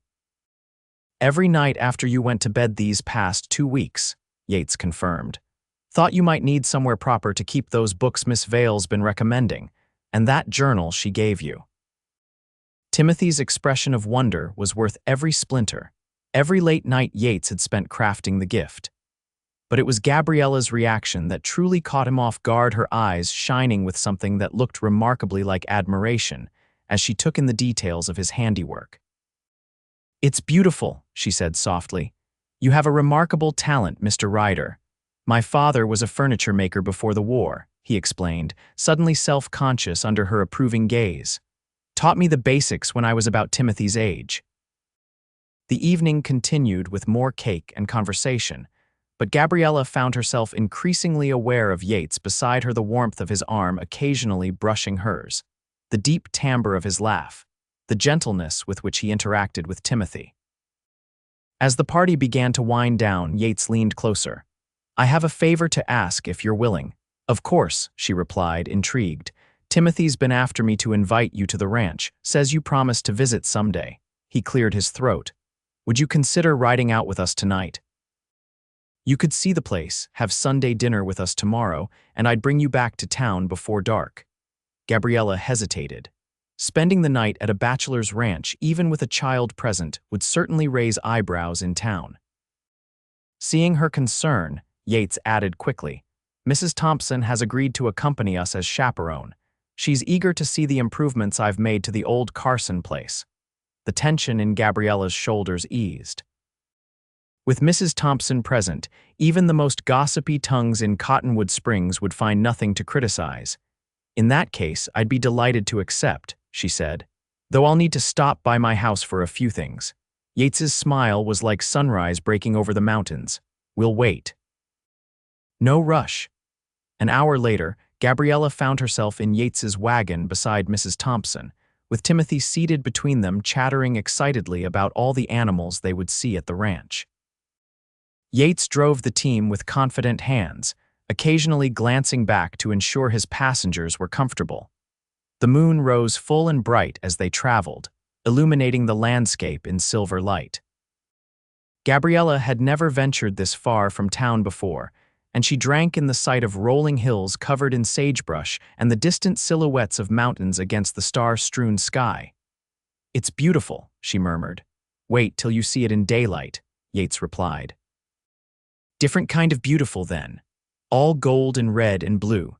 "Every night after you went to bed these past 2 weeks," Yates confirmed. "Thought you might need somewhere proper to keep those books Miss Vale's been recommending, and that journal she gave you." Timothy's expression of wonder was worth every splinter. Every late night Yates had spent crafting the gift. But it was Gabriella's reaction that truly caught him off guard, her eyes shining with something that looked remarkably like admiration as she took in the details of his handiwork. "It's beautiful," she said softly. "You have a remarkable talent, Mr. Ryder. My father was a furniture maker before the war," he explained, suddenly self-conscious under her approving gaze. "Taught me the basics when I was about Timothy's age." The evening continued with more cake and conversation, but Gabriella found herself increasingly aware of Yates beside her, the warmth of his arm occasionally brushing hers, the deep timbre of his laugh, the gentleness with which he interacted with Timothy. As the party began to wind down, Yates leaned closer. "I have a favor to ask if you're willing." "Of course," she replied, intrigued. "Timothy's been after me to invite you to the ranch, says you promised to visit someday." He cleared his throat. "Would you consider riding out with us tonight? You could see the place, have Sunday dinner with us tomorrow, and I'd bring you back to town before dark." Gabriella hesitated. Spending the night at a bachelor's ranch, even with a child present, would certainly raise eyebrows in town. Seeing her concern, Yates added quickly, "Mrs. Thompson has agreed to accompany us as chaperone. She's eager to see the improvements I've made to the old Carson place." The tension in Gabriella's shoulders eased. With Mrs. Thompson present, even the most gossipy tongues in Cottonwood Springs would find nothing to criticize. "In that case, I'd be delighted to accept," she said, "though I'll need to stop by my house for a few things." Yates's smile was like sunrise breaking over the mountains. "We'll wait." No rush. An hour later, Gabriella found herself in Yates's wagon beside Mrs. Thompson, with Timothy seated between them, chattering excitedly about all the animals they would see at the ranch. Yates drove the team with confident hands, occasionally glancing back to ensure his passengers were comfortable. The moon rose full and bright as they traveled, illuminating the landscape in silver light. Gabriella had never ventured this far from town before, and she drank in the sight of rolling hills covered in sagebrush and the distant silhouettes of mountains against the star-strewn sky. "It's beautiful," she murmured. "Wait till you see it in daylight," Yates replied. "Different kind of beautiful, then. All gold and red and blue."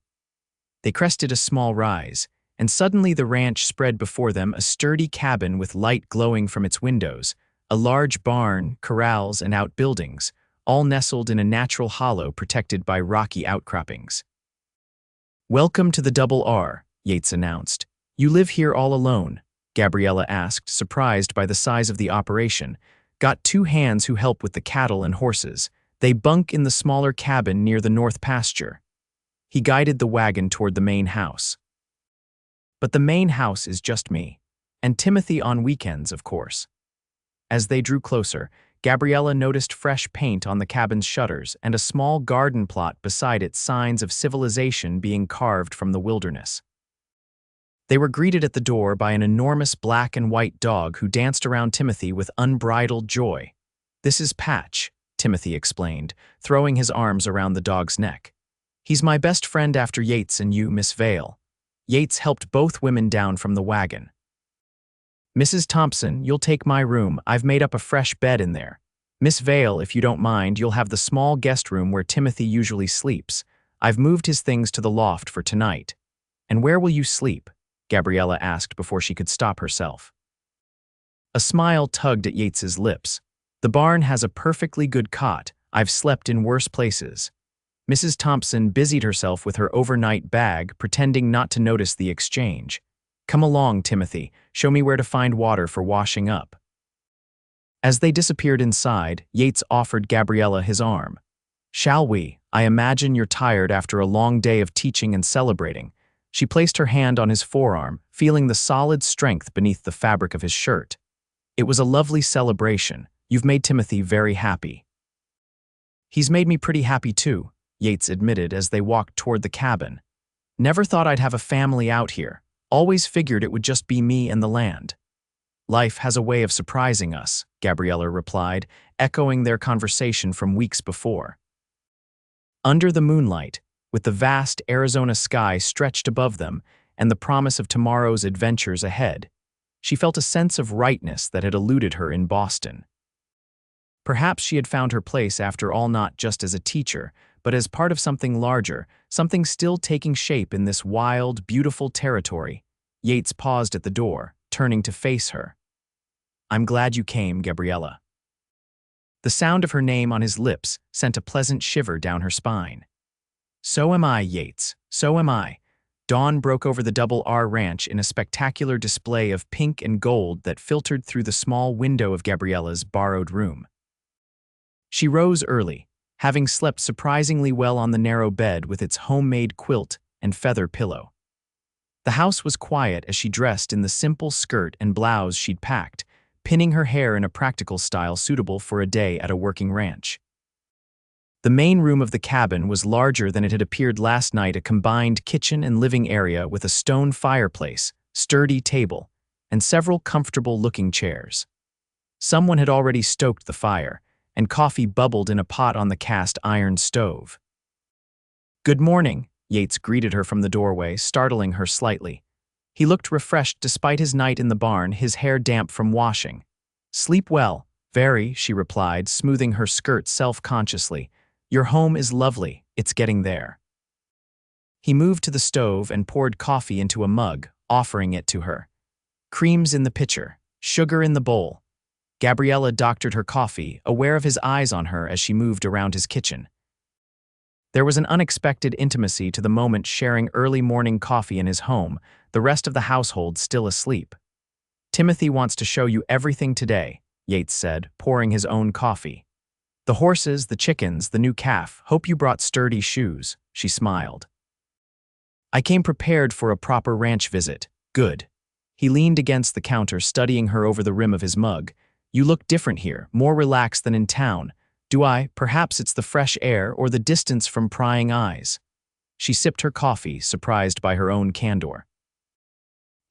They crested a small rise, and suddenly the ranch spread before them, a sturdy cabin with light glowing from its windows, a large barn, corrals, and outbuildings, all nestled in a natural hollow protected by rocky outcroppings. "Welcome to the Double R," Yates announced. "You live here all alone?" Gabriella asked, surprised by the size of the operation. "Got 2 hands who help with the cattle and horses. They bunk in the smaller cabin near the north pasture." He guided the wagon toward the main house. "But the main house is just me. And Timothy on weekends, of course." As they drew closer, Gabriella noticed fresh paint on the cabin's shutters and a small garden plot beside it, signs of civilization being carved from the wilderness. They were greeted at the door by an enormous black and white dog who danced around Timothy with unbridled joy. "This is Patch," Timothy explained, throwing his arms around the dog's neck. "He's my best friend after Yates and you, Miss Vale." Yates helped both women down from the wagon. "Mrs. Thompson, you'll take my room. I've made up a fresh bed in there. Miss Vale, if you don't mind, you'll have the small guest room where Timothy usually sleeps. I've moved his things to the loft for tonight." "And where will you sleep?" Gabriella asked before she could stop herself. A smile tugged at Yates's lips. "The barn has a perfectly good cot. I've slept in worse places." Mrs. Thompson busied herself with her overnight bag, pretending not to notice the exchange. "Come along, Timothy. Show me where to find water for washing up." As they disappeared inside, Yates offered Gabriella his arm. "Shall we? I imagine you're tired after a long day of teaching and celebrating." She placed her hand on his forearm, feeling the solid strength beneath the fabric of his shirt. "It was a lovely celebration. You've made Timothy very happy." "He's made me pretty happy too," Yates admitted as they walked toward the cabin. "Never thought I'd have a family out here. Always figured it would just be me and the land." "Life has a way of surprising us," Gabriella replied, echoing their conversation from weeks before. Under the moonlight, with the vast Arizona sky stretched above them and the promise of tomorrow's adventures ahead, she felt a sense of rightness that had eluded her in Boston. Perhaps she had found her place after all, not just as a teacher, but as part of something larger, something still taking shape in this wild, beautiful territory. Yates paused at the door, turning to face her. "I'm glad you came, Gabriella." The sound of her name on his lips sent a pleasant shiver down her spine. "So am I, Yates. So am I." Dawn broke over the Double R Ranch in a spectacular display of pink and gold that filtered through the small window of Gabriella's borrowed room. She rose early, having slept surprisingly well on the narrow bed with its homemade quilt and feather pillow. The house was quiet as she dressed in the simple skirt and blouse she'd packed, pinning her hair in a practical style suitable for a day at a working ranch. The main room of the cabin was larger than it had appeared last night, a combined kitchen and living area with a stone fireplace, sturdy table, and several comfortable-looking chairs. Someone had already stoked the fire, and coffee bubbled in a pot on the cast-iron stove. "Good morning," Yates greeted her from the doorway, startling her slightly. He looked refreshed despite his night in the barn, his hair damp from washing. "Sleep well." "Very," she replied, smoothing her skirt self-consciously. "Your home is lovely. It's getting there." He moved to the stove and poured coffee into a mug, offering it to her. Cream's in the pitcher, sugar in the bowl. Gabriella doctored her coffee, aware of his eyes on her as she moved around his kitchen. There was an unexpected intimacy to the moment, sharing early morning coffee in his home, the rest of the household still asleep. "Timothy wants to show you everything today," Yates said, pouring his own coffee. "The horses, the chickens, the new calf. Hope you brought sturdy shoes," she smiled. "I came prepared for a proper ranch visit." "Good." He leaned against the counter, studying her over the rim of his mug. "You look different here, more relaxed than in town." "Do I? Perhaps it's the fresh air or the distance from prying eyes." She sipped her coffee, surprised by her own candor.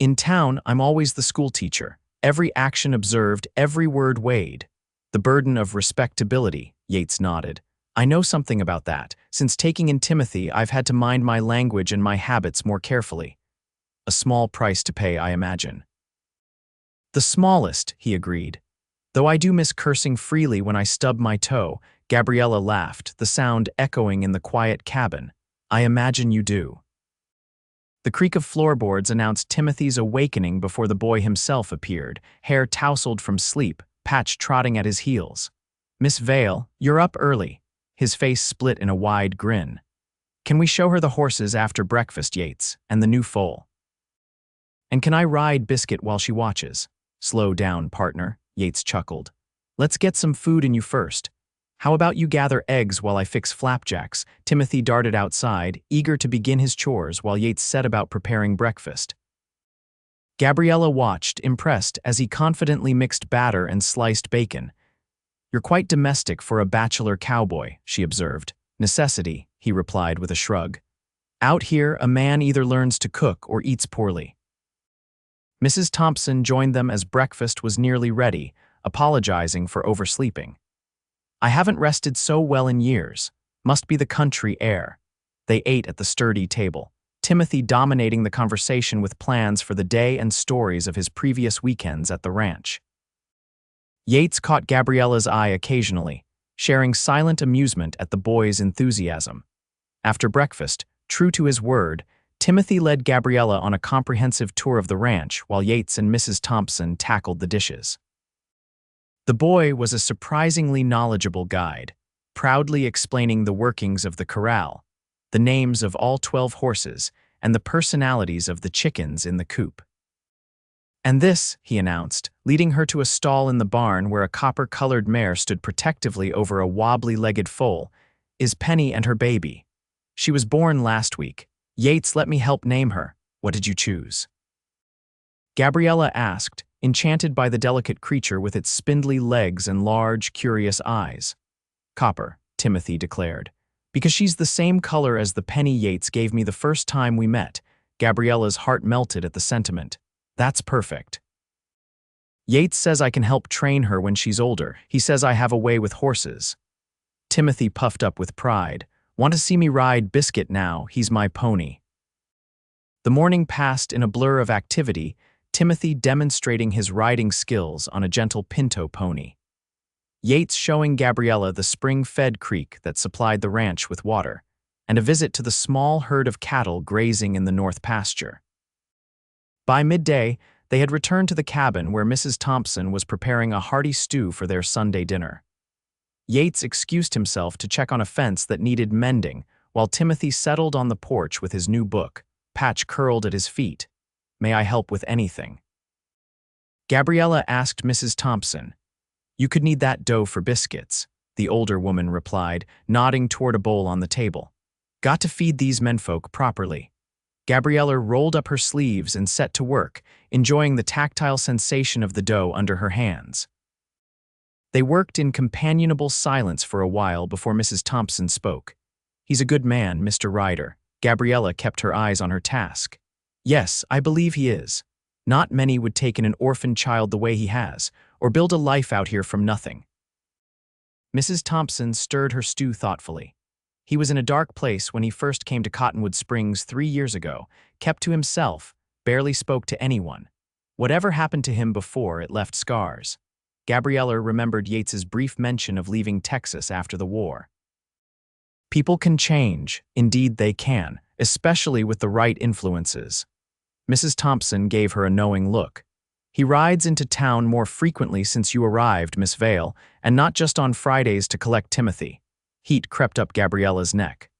"In town, I'm always the schoolteacher. Every action observed, every word weighed. The burden of respectability," Yates nodded. "I know something about that. Since taking in Timothy, I've had to mind my language and my habits more carefully." "A small price to pay, I imagine." "The smallest," he agreed. "Though I do miss cursing freely when I stub my toe." Gabriella laughed, the sound echoing in the quiet cabin. "I imagine you do." The creak of floorboards announced Timothy's awakening before the boy himself appeared, hair tousled from sleep, Patch trotting at his heels. "Miss Vale, you're up early." His face split in a wide grin. "Can we show her the horses after breakfast, Yates, and the new foal? And can I ride Biscuit while she watches?" "Slow down, partner," Yates chuckled. "Let's get some food in you first. How about you gather eggs while I fix flapjacks?" Timothy darted outside, eager to begin his chores while Yates set about preparing breakfast. Gabriella watched, impressed, as he confidently mixed batter and sliced bacon. "You're quite domestic for a bachelor cowboy," she observed. "Necessity," he replied with a shrug. "Out here, a man either learns to cook or eats poorly." Mrs. Thompson joined them as breakfast was nearly ready, apologizing for oversleeping. "I haven't rested so well in years. Must be the country air." They ate at the sturdy table, Timothy dominating the conversation with plans for the day and stories of his previous weekends at the ranch. Yates caught Gabriella's eye occasionally, sharing silent amusement at the boy's enthusiasm. After breakfast, true to his word, Timothy led Gabriella on a comprehensive tour of the ranch while Yates and Mrs. Thompson tackled the dishes. The boy was a surprisingly knowledgeable guide, proudly explaining the workings of the corral, the names of all 12 horses, and the personalities of the chickens in the coop. "And this," he announced, leading her to a stall in the barn where a copper-colored mare stood protectively over a wobbly-legged foal, "is Penny and her baby. She was born last week. Yates, let me help name her. What did you choose?" Gabriella asked, enchanted by the delicate creature with its spindly legs and large, curious eyes. "Copper," Timothy declared. "Because she's the same color as the penny Yates gave me the first time we met." Gabriella's heart melted at the sentiment. "That's perfect. Yates says I can help train her when she's older. He says I have a way with horses." Timothy puffed up with pride. "Want to see me ride Biscuit now? He's my pony." The morning passed in a blur of activity, Timothy demonstrating his riding skills on a gentle pinto pony. Yates showing Gabriella the spring-fed creek that supplied the ranch with water, and a visit to the small herd of cattle grazing in the north pasture. By midday, they had returned to the cabin where Mrs. Thompson was preparing a hearty stew for their Sunday dinner. Yates excused himself to check on a fence that needed mending, while Timothy settled on the porch with his new book, Patch curled at his feet. "May I help with anything?" Gabriella asked Mrs. Thompson. "You could need that dough for biscuits," the older woman replied, nodding toward a bowl on the table. "Got to feed these menfolk properly." Gabriella rolled up her sleeves and set to work, enjoying the tactile sensation of the dough under her hands. They worked in companionable silence for a while before Mrs. Thompson spoke. "He's a good man, Mr. Ryder." Gabriella kept her eyes on her task. "Yes, I believe he is. Not many would take in an orphan child the way he has, or build a life out here from nothing." Mrs. Thompson stirred her stew thoughtfully. "He was in a dark place when he first came to Cottonwood Springs 3 years ago, kept to himself, barely spoke to anyone. Whatever happened to him before, it left scars." Gabriella remembered Yates's brief mention of leaving Texas after the war. "People can change, indeed they can, especially with the right influences." Mrs. Thompson gave her a knowing look. "He rides into town more frequently since you arrived, Miss Vale, and not just on Fridays to collect Timothy." Heat crept up Gabriella's neck.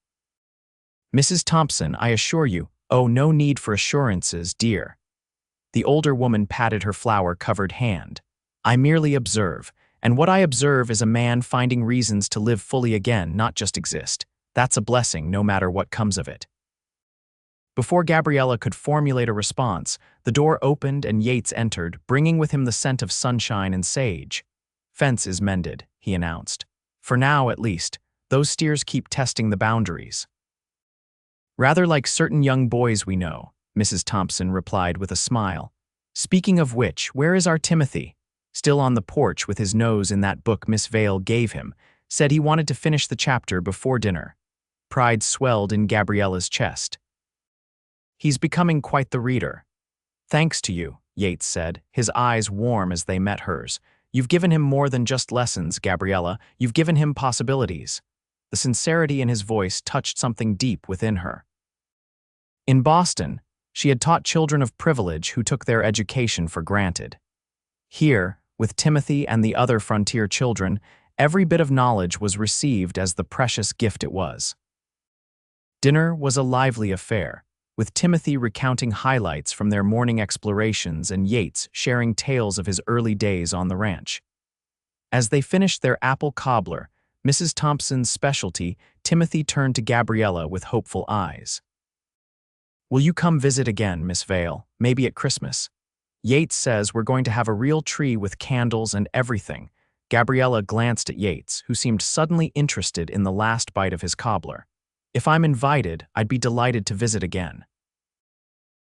"Mrs. Thompson, I assure you—" "Oh, no need for assurances, dear." The older woman patted her flour-covered hand. "I merely observe, and what I observe is a man finding reasons to live fully again, not just exist. That's a blessing, no matter what comes of it." Before Gabriella could formulate a response, the door opened and Yates entered, bringing with him the scent of sunshine and sage. "Fence is mended," he announced. "For now, at least. Those steers keep testing the boundaries." "Rather like certain young boys we know," Mrs. Thompson replied with a smile. "Speaking of which, where is our Timothy?" Still on the porch with his nose in that book Miss Vale gave him, said he wanted to finish the chapter before dinner. Pride swelled in Gabriella's chest. "He's becoming quite the reader." "Thanks to you," Yates said, his eyes warm as they met hers. "You've given him more than just lessons, Gabriella. You've given him possibilities." The sincerity in his voice touched something deep within her. In Boston, she had taught children of privilege who took their education for granted. Here, with Timothy and the other frontier children, every bit of knowledge was received as the precious gift it was. Dinner was a lively affair, with Timothy recounting highlights from their morning explorations and Yates sharing tales of his early days on the ranch. As they finished their apple cobbler, Mrs. Thompson's specialty, Timothy turned to Gabriella with hopeful eyes. "Will you come visit again, Miss Vale, maybe at Christmas? Yates says we're going to have a real tree with candles and everything." Gabriella glanced at Yates, who seemed suddenly interested in the last bite of his cobbler. "If I'm invited, I'd be delighted to visit again."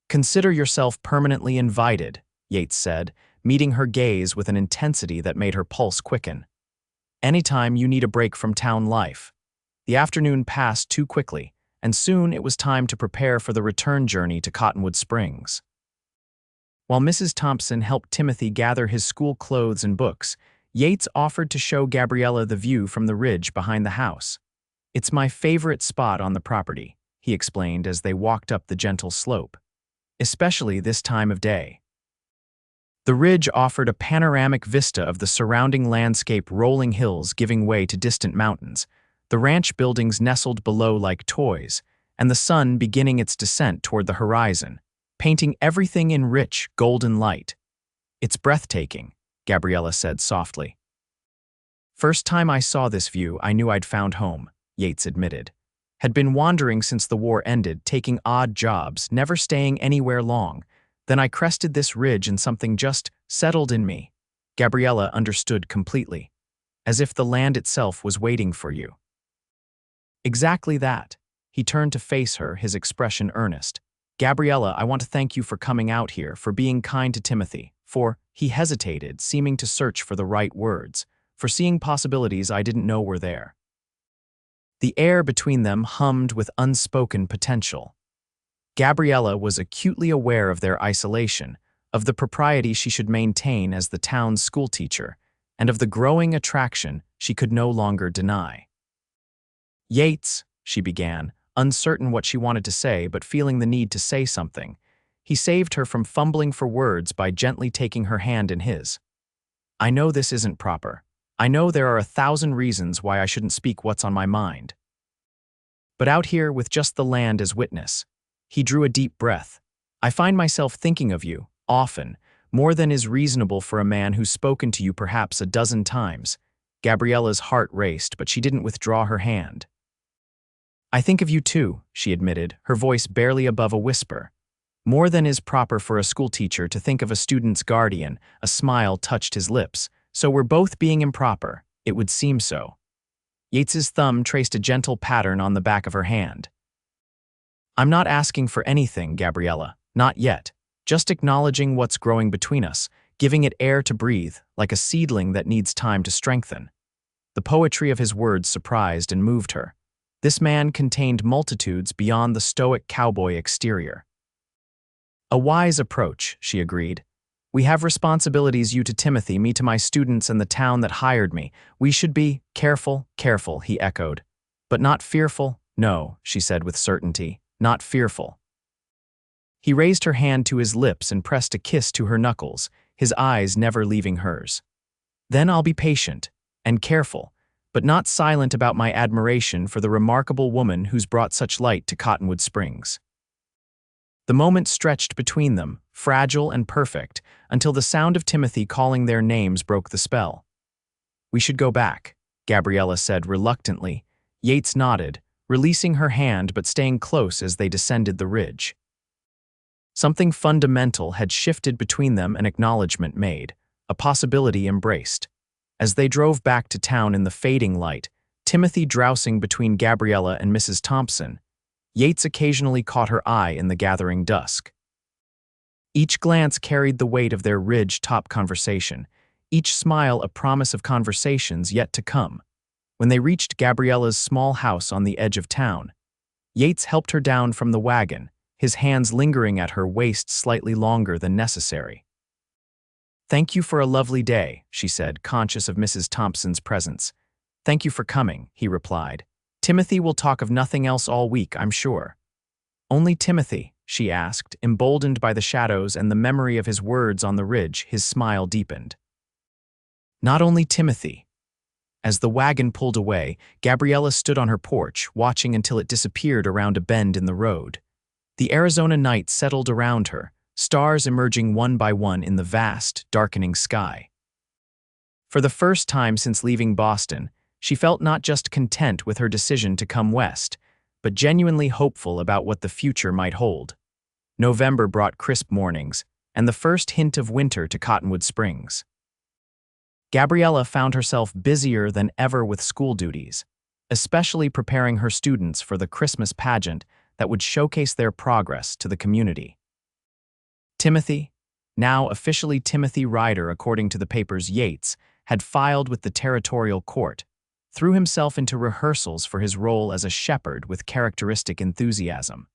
"Consider yourself permanently invited," Yates said, meeting her gaze with an intensity that made her pulse quicken. "Anytime you need a break from town life." The afternoon passed too quickly, and soon it was time to prepare for the return journey to Cottonwood Springs. While Mrs. Thompson helped Timothy gather his school clothes and books, Yates offered to show Gabriella the view from the ridge behind the house. "It's my favorite spot on the property," he explained as they walked up the gentle slope. "Especially this time of day." The ridge offered a panoramic vista of the surrounding landscape, rolling hills giving way to distant mountains, the ranch buildings nestled below like toys, and the sun beginning its descent toward the horizon, painting everything in rich, golden light. "It's breathtaking," Gabriella said softly. "First time I saw this view, I knew I'd found home," Yates admitted. "Had been wandering since the war ended, taking odd jobs, never staying anywhere long. Then I crested this ridge and something just settled in me." Gabriella understood completely. "As if the land itself was waiting for you." "Exactly that." He turned to face her, his expression earnest. "Gabriella, I want to thank you for coming out here, for being kind to Timothy, for—" he hesitated, seeming to search for the right words, "for seeing possibilities I didn't know were there." The air between them hummed with unspoken potential. Gabriella was acutely aware of their isolation, of the propriety she should maintain as the town's schoolteacher, and of the growing attraction she could no longer deny. "Yates," she began, uncertain what she wanted to say but feeling the need to say something. He saved her from fumbling for words by gently taking her hand in his. "I know this isn't proper, I know there are 1,000 reasons why I shouldn't speak what's on my mind. But out here with just the land as witness, he drew a deep breath. I find myself thinking of you, often, more than is reasonable for a man who's spoken to you perhaps a dozen times. Gabriella's heart raced, but she didn't withdraw her hand. I think of you too, she admitted, her voice barely above a whisper. More than is proper for a schoolteacher to think of a student's guardian. A smile touched his lips. So we're both being improper, it would seem so. Yates's thumb traced a gentle pattern on the back of her hand. I'm not asking for anything, Gabriella, not yet. Just acknowledging what's growing between us, giving it air to breathe, like a seedling that needs time to strengthen. The poetry of his words surprised and moved her. This man contained multitudes beyond the stoic cowboy exterior. A wise approach, she agreed. We have responsibilities, you to Timothy, me to my students and the town that hired me. We should be careful, he echoed. But not fearful? No, she said with certainty, not fearful. He raised her hand to his lips and pressed a kiss to her knuckles, his eyes never leaving hers. Then I'll be patient and careful, but not silent about my admiration for the remarkable woman who's brought such light to Cottonwood Springs. The moment stretched between them, fragile and perfect, until the sound of Timothy calling their names broke the spell. We should go back, Gabriella said reluctantly. Yates nodded, releasing her hand but staying close as they descended the ridge. Something fundamental had shifted between them, an acknowledgement made, a possibility embraced. As they drove back to town in the fading light, Timothy drowsing between Gabriella and Mrs. Thompson, Yates occasionally caught her eye in the gathering dusk. Each glance carried the weight of their ridge-top conversation, each smile a promise of conversations yet to come. When they reached Gabriella's small house on the edge of town, Yates helped her down from the wagon, his hands lingering at her waist slightly longer than necessary. Thank you for a lovely day, she said, conscious of Mrs. Thompson's presence. Thank you for coming, he replied. Timothy will talk of nothing else all week, I'm sure. Only Timothy, she asked, emboldened by the shadows and the memory of his words on the ridge. His smile deepened. Not only Timothy. As the wagon pulled away, Gabriella stood on her porch, watching until it disappeared around a bend in the road. The Arizona night settled around her, stars emerging one by one in the vast, darkening sky. For the first time since leaving Boston, she felt not just content with her decision to come west, but genuinely hopeful about what the future might hold. November brought crisp mornings, and the first hint of winter to Cottonwood Springs. Gabriella found herself busier than ever with school duties, especially preparing her students for the Christmas pageant that would showcase their progress to the community. Timothy, now officially Timothy Ryder according to the paper's Yates, had filed with the territorial court, threw himself into rehearsals for his role as a shepherd with characteristic enthusiasm.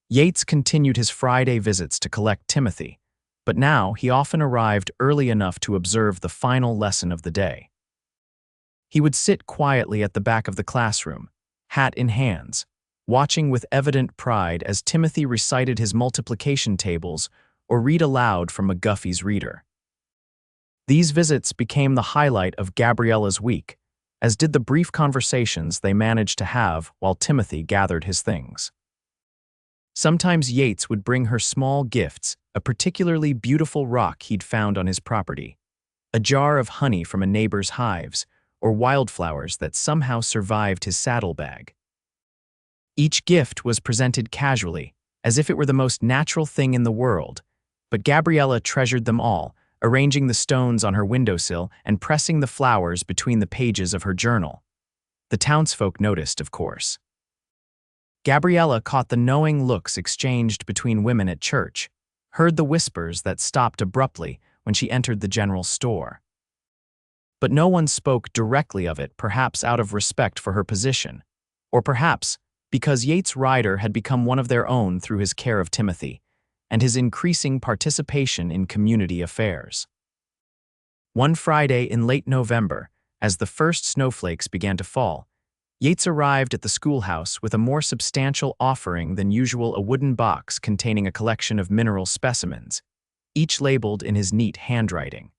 Yates continued his Friday visits to collect Timothy, but now he often arrived early enough to observe the final lesson of the day. He would sit quietly at the back of the classroom, hat in hands, watching with evident pride as Timothy recited his multiplication tables or read aloud from McGuffey's Reader. These visits became the highlight of Gabriella's week, as did the brief conversations they managed to have while Timothy gathered his things. Sometimes Yates would bring her small gifts, a particularly beautiful rock he'd found on his property, a jar of honey from a neighbor's hives, or wildflowers that somehow survived his saddlebag. Each gift was presented casually, as if it were the most natural thing in the world, but Gabriella treasured them all, arranging the stones on her windowsill and pressing the flowers between the pages of her journal. The townsfolk noticed, of course. Gabriella caught the knowing looks exchanged between women at church, heard the whispers that stopped abruptly when she entered the general store. But no one spoke directly of it, perhaps out of respect for her position, or perhaps because Yates Ryder had become one of their own through his care of Timothy and his increasing participation in community affairs. One Friday in late November, as the first snowflakes began to fall, Yates arrived at the schoolhouse with a more substantial offering than usual, a wooden box containing a collection of mineral specimens, each labeled in his neat handwriting.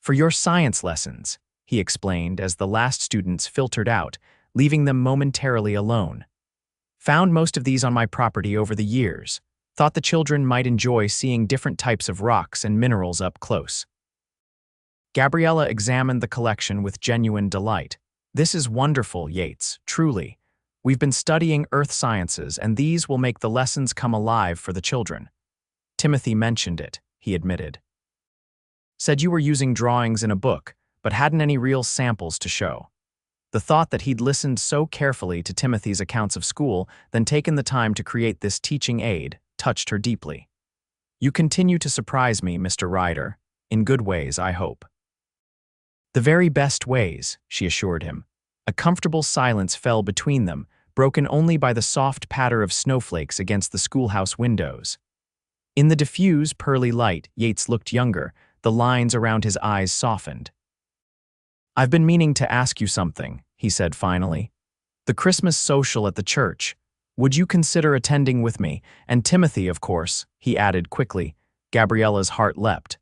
For your science lessons, he explained as the last students filtered out, leaving them momentarily alone. Found most of these on my property over the years. Thought the children might enjoy seeing different types of rocks and minerals up close. Gabriella examined the collection with genuine delight. This is wonderful, Yates, truly. We've been studying earth sciences, and these will make the lessons come alive for the children. Timothy mentioned it, he admitted. Said you were using drawings in a book, but hadn't any real samples to show. The thought that he'd listened so carefully to Timothy's accounts of school, then taken the time to create this teaching aid, touched her deeply. You continue to surprise me, Mr. Ryder. In good ways, I hope. The very best ways, she assured him. A comfortable silence fell between them, broken only by the soft patter of snowflakes against the schoolhouse windows. In the diffuse, pearly light, Yates looked younger, the lines around his eyes softened. I've been meaning to ask you something, he said finally. The Christmas social at the church. Would you consider attending with me? And Timothy, of course, he added quickly. Gabriella's heart leapt.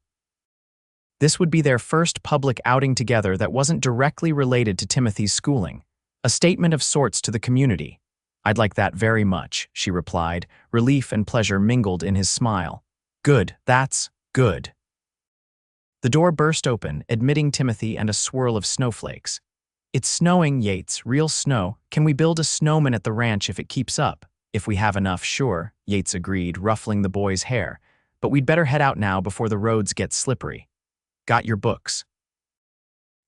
This would be their first public outing together that wasn't directly related to Timothy's schooling. A statement of sorts to the community. I'd like that very much, she replied, relief and pleasure mingled in his smile. Good, that's good. The door burst open, admitting Timothy and a swirl of snowflakes. It's snowing, Yates, real snow. Can we build a snowman at the ranch if it keeps up? If we have enough, sure, Yates agreed, ruffling the boy's hair. But we'd better head out now before the roads get slippery. Got your books?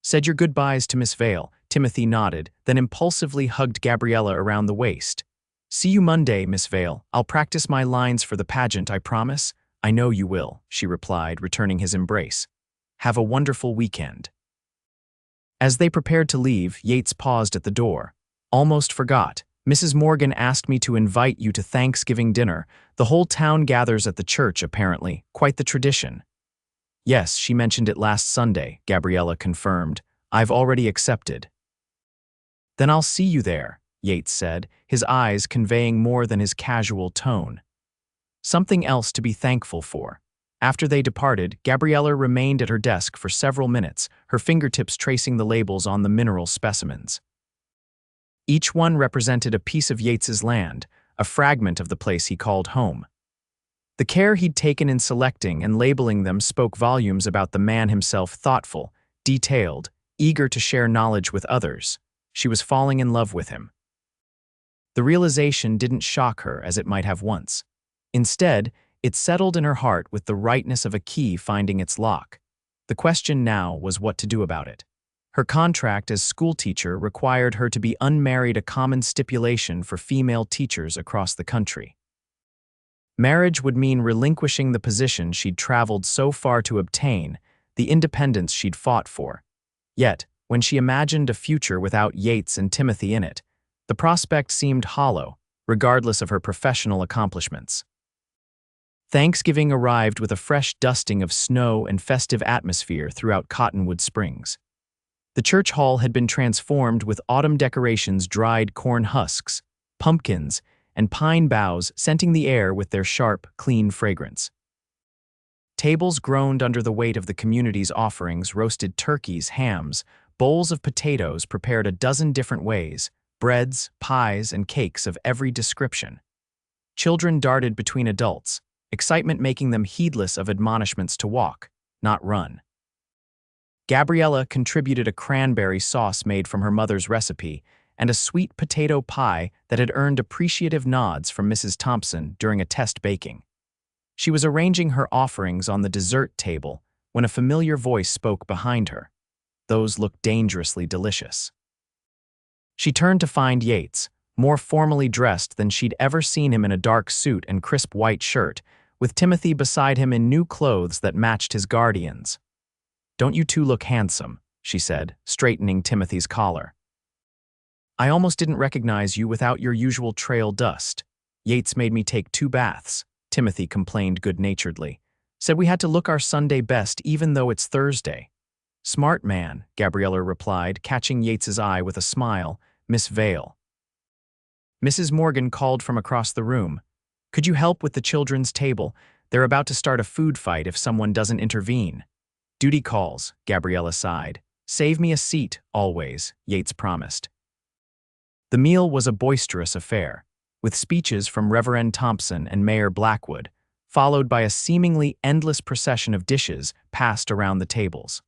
Said your goodbyes to Miss Vale. Timothy nodded, then impulsively hugged Gabriella around the waist. See you Monday, Miss Vale. I'll practice my lines for the pageant, I promise. I know you will, she replied, returning his embrace. Have a wonderful weekend. As they prepared to leave, Yates paused at the door. Almost forgot. Mrs. Morgan asked me to invite you to Thanksgiving dinner. The whole town gathers at the church, apparently. Quite the tradition. Yes, she mentioned it last Sunday, Gabriella confirmed. I've already accepted. Then I'll see you there, Yates said, his eyes conveying more than his casual tone. Something else to be thankful for. After they departed, Gabriella remained at her desk for several minutes, her fingertips tracing the labels on the mineral specimens. Each one represented a piece of Yates's land, a fragment of the place he called home. The care he'd taken in selecting and labeling them spoke volumes about the man himself, thoughtful, detailed, eager to share knowledge with others. She was falling in love with him. The realization didn't shock her as it might have once. Instead, it settled in her heart with the rightness of a key finding its lock. The question now was what to do about it. Her contract as schoolteacher required her to be unmarried, a common stipulation for female teachers across the country. Marriage would mean relinquishing the position she'd traveled so far to obtain, the independence she'd fought for. Yet, when she imagined a future without Yates and Timothy in it, the prospect seemed hollow, regardless of her professional accomplishments. Thanksgiving arrived with a fresh dusting of snow and festive atmosphere throughout Cottonwood Springs. The church hall had been transformed with autumn decorations, dried corn husks, pumpkins, and pine boughs scenting the air with their sharp, clean fragrance. Tables groaned under the weight of the community's offerings, roasted turkeys, hams, bowls of potatoes prepared a dozen different ways, breads, pies, and cakes of every description. Children darted between adults, excitement making them heedless of admonishments to walk, not run. Gabriella contributed a cranberry sauce made from her mother's recipe and a sweet potato pie that had earned appreciative nods from Mrs. Thompson during a test baking. She was arranging her offerings on the dessert table when a familiar voice spoke behind her. Those looked dangerously delicious. She turned to find Yates, more formally dressed than she'd ever seen him, in a dark suit and crisp white shirt, with Timothy beside him in new clothes that matched his guardian's. "Don't you two look handsome?" she said, straightening Timothy's collar. "I almost didn't recognize you without your usual trail dust. Yates made me take 2 baths, Timothy complained good-naturedly. Said we had to look our Sunday best even though it's Thursday. Smart man, Gabriella replied, catching Yates's eye with a smile. Miss Vale. Mrs. Morgan called from across the room. Could you help with the children's table? They're about to start a food fight if someone doesn't intervene. Duty calls, Gabriella sighed. Save me a seat, always, Yates promised. The meal was a boisterous affair, with speeches from Reverend Thompson and Mayor Blackwood, followed by a seemingly endless procession of dishes passed around the tables.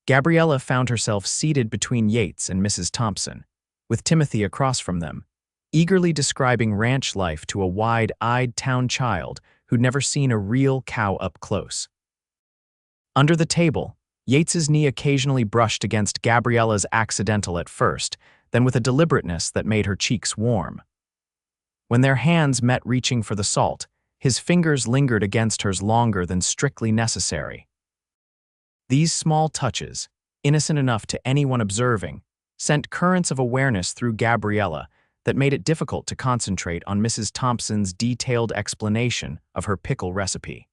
Gabriella found herself seated between Yates and Mrs. Thompson, with Timothy across from them, eagerly describing ranch life to a wide-eyed town child who'd never seen a real cow up close. Under the table, Yates's knee occasionally brushed against Gabriella's accidental at first, then with a deliberateness that made her cheeks warm. When their hands met reaching for the salt, his fingers lingered against hers longer than strictly necessary. These small touches, innocent enough to anyone observing, sent currents of awareness through Gabriella that made it difficult to concentrate on Mrs. Thompson's detailed explanation of her pickle recipe.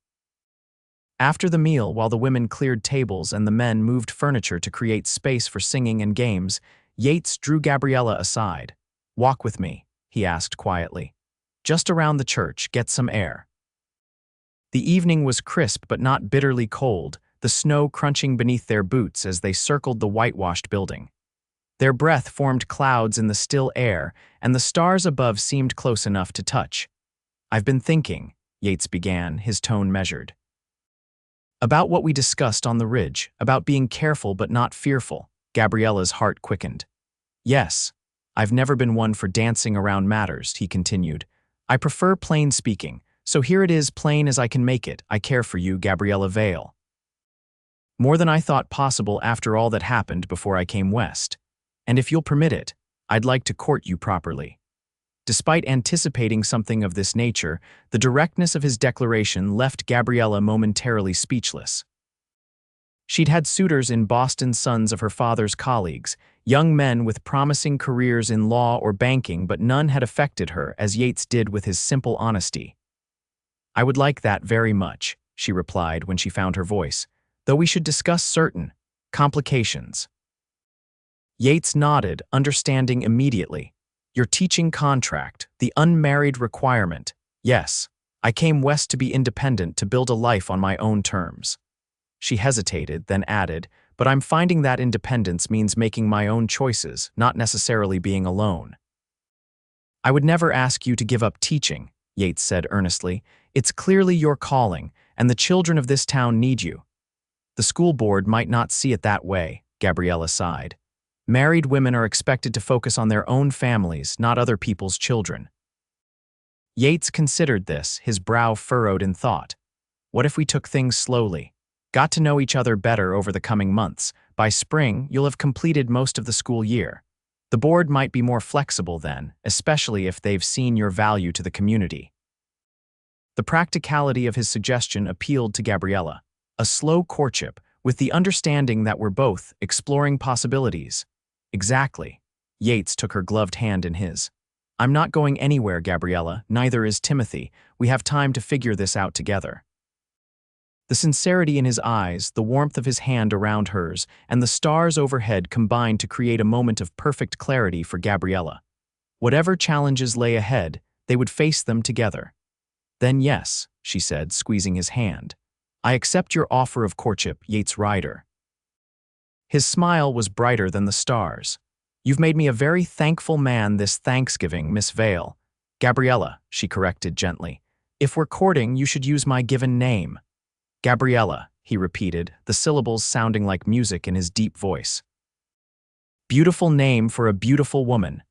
After the meal, while the women cleared tables and the men moved furniture to create space for singing and games, Yates drew Gabriella aside. "Walk with me," he asked quietly. "Just around the church, get some air." The evening was crisp but not bitterly cold, the snow crunching beneath their boots as they circled the whitewashed building. Their breath formed clouds in the still air, and the stars above seemed close enough to touch. "I've been thinking," Yates began, his tone measured. "About what we discussed on the ridge, about being careful but not fearful." Gabriella's heart quickened. "Yes, I've never been one for dancing around matters," he continued. "I prefer plain speaking, so here it is, plain as I can make it. I care for you, Gabriella Vale. More than I thought possible after all that happened before I came west. And if you'll permit it, I'd like to court you properly." Despite anticipating something of this nature, the directness of his declaration left Gabriella momentarily speechless. She'd had suitors in Boston, sons of her father's colleagues, young men with promising careers in law or banking, but none had affected her as Yates did with his simple honesty. "I would like that very much," she replied when she found her voice, "though we should discuss certain complications." Yates nodded, understanding immediately. "Your teaching contract, the unmarried requirement. Yes, I came west to be independent, to build a life on my own terms." She hesitated, then added, "But I'm finding that independence means making my own choices, not necessarily being alone." "I would never ask you to give up teaching," Yates said earnestly. "It's clearly your calling, and the children of this town need you." "The school board might not see it that way," Gabriella sighed. "Married women are expected to focus on their own families, not other people's children." Yates considered this, his brow furrowed in thought. What if we took things slowly? Got to know each other better over the coming months. By spring, you'll have completed most of the school year. The board might be more flexible then, especially if they've seen your value to the community. The practicality of his suggestion appealed to Gabriella. A slow courtship, with the understanding that we're both exploring possibilities. Exactly. Yates took her gloved hand in his. "I'm not going anywhere, Gabriella, neither is Timothy. We have time to figure this out together." The sincerity in his eyes, the warmth of his hand around hers, and the stars overhead combined to create a moment of perfect clarity for Gabriella. Whatever challenges lay ahead, they would face them together. "Then yes," she said, squeezing his hand. "I accept your offer of courtship, Yates Ryder." His smile was brighter than the stars. "You've made me a very thankful man this Thanksgiving, Miss Vale." "Gabriella," she corrected gently. "If we're courting, you should use my given name." "Gabriella," he repeated, the syllables sounding like music in his deep voice. Beautiful name for a beautiful woman.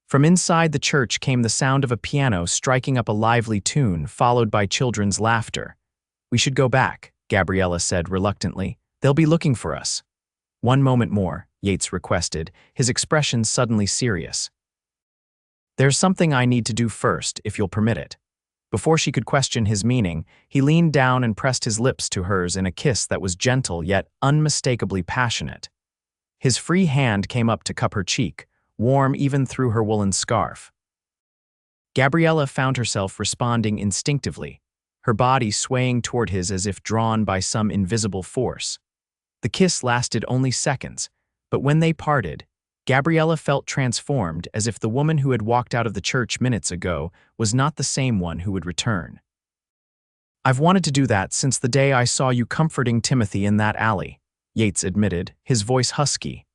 From inside the church came the sound of a piano striking up a lively tune, followed by children's laughter. "We should go back," Gabriella said reluctantly. "They'll be looking for us." "One moment more," Yates requested, his expression suddenly serious. "There's something I need to do first, if you'll permit it." Before she could question his meaning, he leaned down and pressed his lips to hers in a kiss that was gentle yet unmistakably passionate. His free hand came up to cup her cheek, warm even through her woolen scarf. Gabriella found herself responding instinctively, her body swaying toward his as if drawn by some invisible force. The kiss lasted only seconds, but when they parted, Gabriella felt transformed, as if the woman who had walked out of the church minutes ago was not the same one who would return. I've wanted to do that since the day I saw you comforting Timothy in that alley, Yates admitted, his voice husky.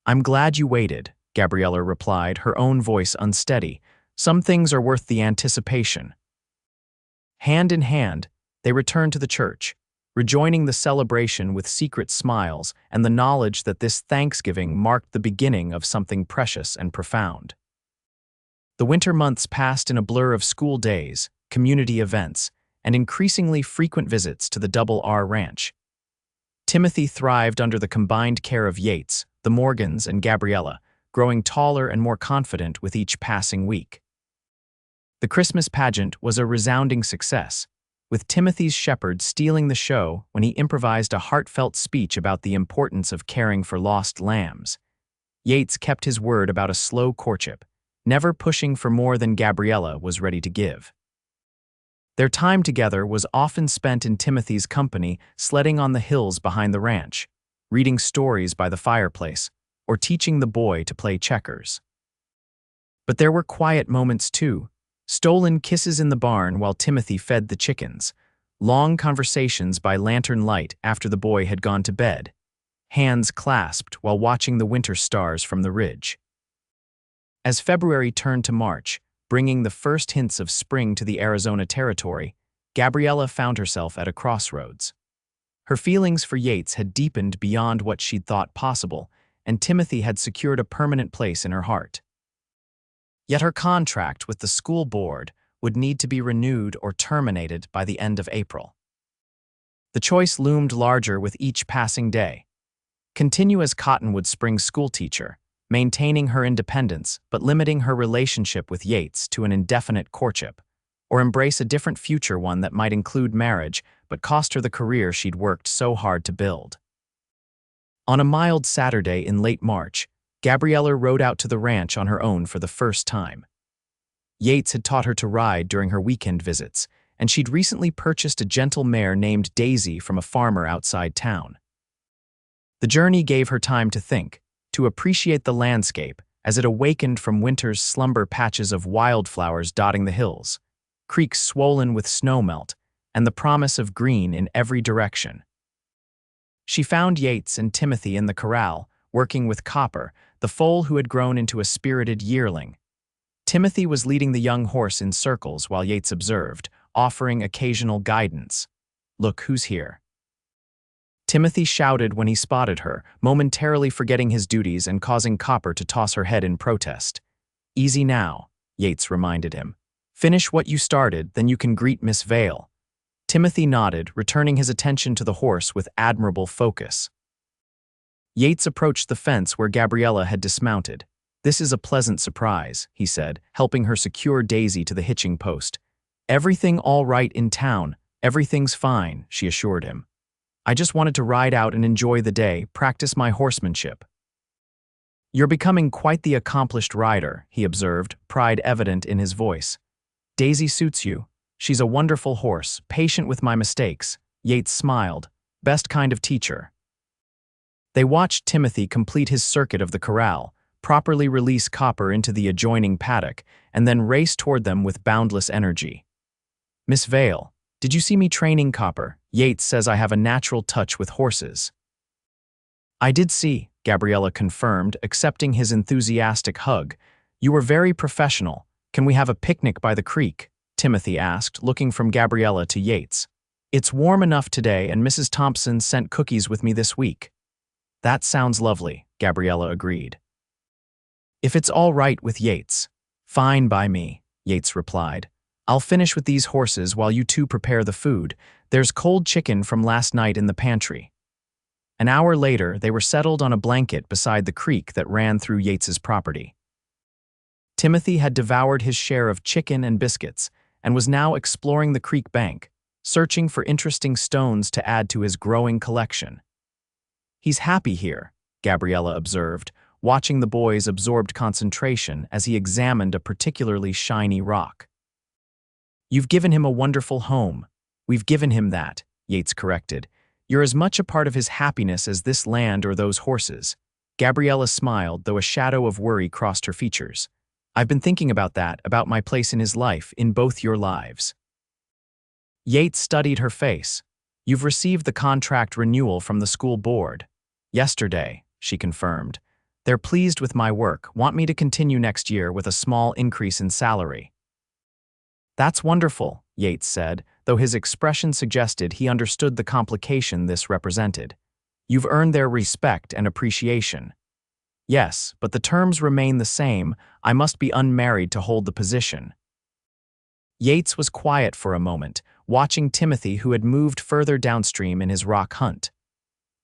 I'm glad you waited, Gabriella replied, her own voice unsteady. Some things are worth the anticipation. Hand in hand, they returned to the church, rejoining the celebration with secret smiles and the knowledge that this Thanksgiving marked the beginning of something precious and profound. The winter months passed in a blur of school days, community events, and increasingly frequent visits to the Double R Ranch. Timothy thrived under the combined care of Yates, the Morgans, and Gabriella, growing taller and more confident with each passing week. The Christmas pageant was a resounding success, with Timothy's shepherd stealing the show when he improvised a heartfelt speech about the importance of caring for lost lambs. Yates kept his word about a slow courtship, never pushing for more than Gabriella was ready to give. Their time together was often spent in Timothy's company, sledding on the hills behind the ranch, reading stories by the fireplace, or teaching the boy to play checkers. But there were quiet moments too, stolen kisses in the barn while Timothy fed the chickens, long conversations by lantern light after the boy had gone to bed, hands clasped while watching the winter stars from the ridge. As February turned to March, bringing the first hints of spring to the Arizona territory, Gabriella found herself at a crossroads. Her feelings for Yates had deepened beyond what she'd thought possible, and Timothy had secured a permanent place in her heart. Yet her contract with the school board would need to be renewed or terminated by the end of April. The choice loomed larger with each passing day. Continue as Cottonwood's spring schoolteacher, maintaining her independence but limiting her relationship with Yates to an indefinite courtship, or embrace a different future, one that might include marriage but cost her the career she'd worked so hard to build. On a mild Saturday in late March, Gabriella rode out to the ranch on her own for the first time. Yates had taught her to ride during her weekend visits, and she'd recently purchased a gentle mare named Daisy from a farmer outside town. The journey gave her time to think, to appreciate the landscape as it awakened from winter's slumber, patches of wildflowers dotting the hills, creeks swollen with snowmelt, and the promise of green in every direction. She found Yates and Timothy in the corral, working with Copper, the foal who had grown into a spirited yearling. Timothy was leading the young horse in circles while Yates observed, offering occasional guidance. "Look who's here." Timothy shouted when he spotted her, momentarily forgetting his duties and causing Copper to toss her head in protest. "Easy now," Yates reminded him. "Finish what you started, then you can greet Miss Vale." Timothy nodded, returning his attention to the horse with admirable focus. Yates approached the fence where Gabriella had dismounted. "This is a pleasant surprise," he said, helping her secure Daisy to the hitching post. "Everything all right in town. Everything's fine," she assured him. "I just wanted to ride out and enjoy the day, practice my horsemanship." "You're becoming quite the accomplished rider," he observed, pride evident in his voice. "Daisy suits you. She's a wonderful horse, patient with my mistakes." Yates smiled. "Best kind of teacher." They watched Timothy complete his circuit of the corral, properly release Copper into the adjoining paddock, and then race toward them with boundless energy. "Miss Vale, did you see me training Copper? Yates says I have a natural touch with horses." "I did see," Gabriella confirmed, accepting his enthusiastic hug. "You were very professional. Can we have a picnic by the creek?" Timothy asked, looking from Gabriella to Yates. "It's warm enough today, and Mrs. Thompson sent cookies with me this week." "That sounds lovely," Gabriella agreed. "If it's all right with Yates." "Fine by me," Yates replied. "I'll finish with these horses while you two prepare the food. There's cold chicken from last night in the pantry." An hour later, they were settled on a blanket beside the creek that ran through Yates's property. Timothy had devoured his share of chicken and biscuits and was now exploring the creek bank, searching for interesting stones to add to his growing collection. "He's happy here," Gabriella observed, watching the boy's absorbed concentration as he examined a particularly shiny rock. "You've given him a wonderful home." "We've given him that," Yates corrected. "You're as much a part of his happiness as this land or those horses." Gabriella smiled, though a shadow of worry crossed her features. "I've been thinking about that, about my place in his life, in both your lives." Yates studied her face. You've received the contract renewal from the school board. Yesterday, she confirmed. They're pleased with my work, want me to continue next year with a small increase in salary. That's wonderful, Yates said, though his expression suggested he understood the complication this represented. You've earned their respect and appreciation. Yes, but the terms remain the same. I must be unmarried to hold the position. Yates was quiet for a moment, watching Timothy, who had moved further downstream in his rock hunt.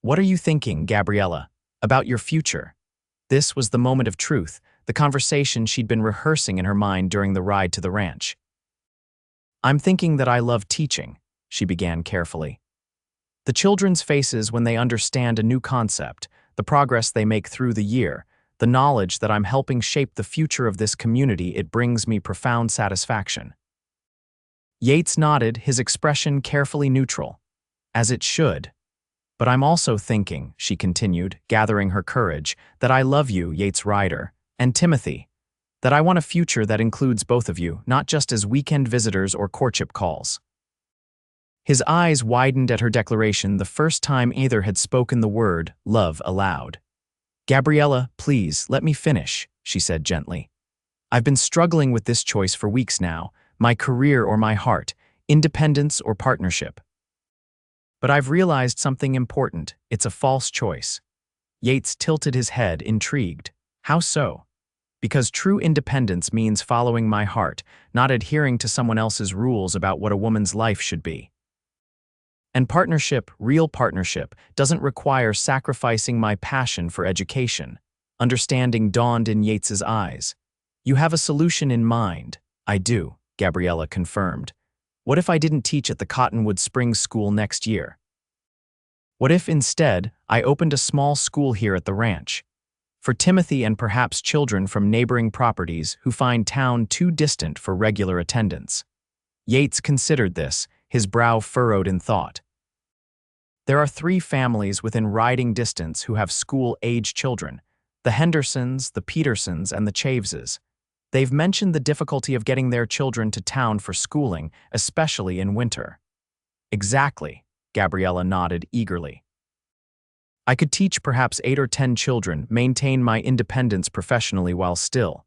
What are you thinking, Gabriella, about your future? This was the moment of truth, the conversation she'd been rehearsing in her mind during the ride to the ranch. I'm thinking that I love teaching, she began carefully. The children's faces when they understand a new concept, the progress they make through the year, the knowledge that I'm helping shape the future of this community, it brings me profound satisfaction. Yates nodded, his expression carefully neutral. As it should. But I'm also thinking, she continued, gathering her courage, that I love you, Yates Ryder, and Timothy. That I want a future that includes both of you, not just as weekend visitors or courtship calls. His eyes widened at her declaration, the first time either had spoken the word love aloud. Gabriella, please, let me finish, she said gently. I've been struggling with this choice for weeks now, my career or my heart, independence or partnership. But I've realized something important. It's a false choice. Yates tilted his head, intrigued. How so? Because true independence means following my heart, not adhering to someone else's rules about what a woman's life should be. And partnership, real partnership, doesn't require sacrificing my passion for education. Understanding dawned in Yates's eyes. You have a solution in mind. I do, Gabriella confirmed. What if I didn't teach at the Cottonwood Springs School next year? What if instead I opened a small school here at the ranch? For Timothy and perhaps children from neighboring properties who find town too distant for regular attendance. Yates considered this, his brow furrowed in thought. There are 3 families within riding distance who have school-age children, the Hendersons, the Petersons, and the Chaveses. They've mentioned the difficulty of getting their children to town for schooling, especially in winter. Exactly, Gabriella nodded eagerly. I could teach perhaps 8 or 10 children, maintain my independence professionally while still.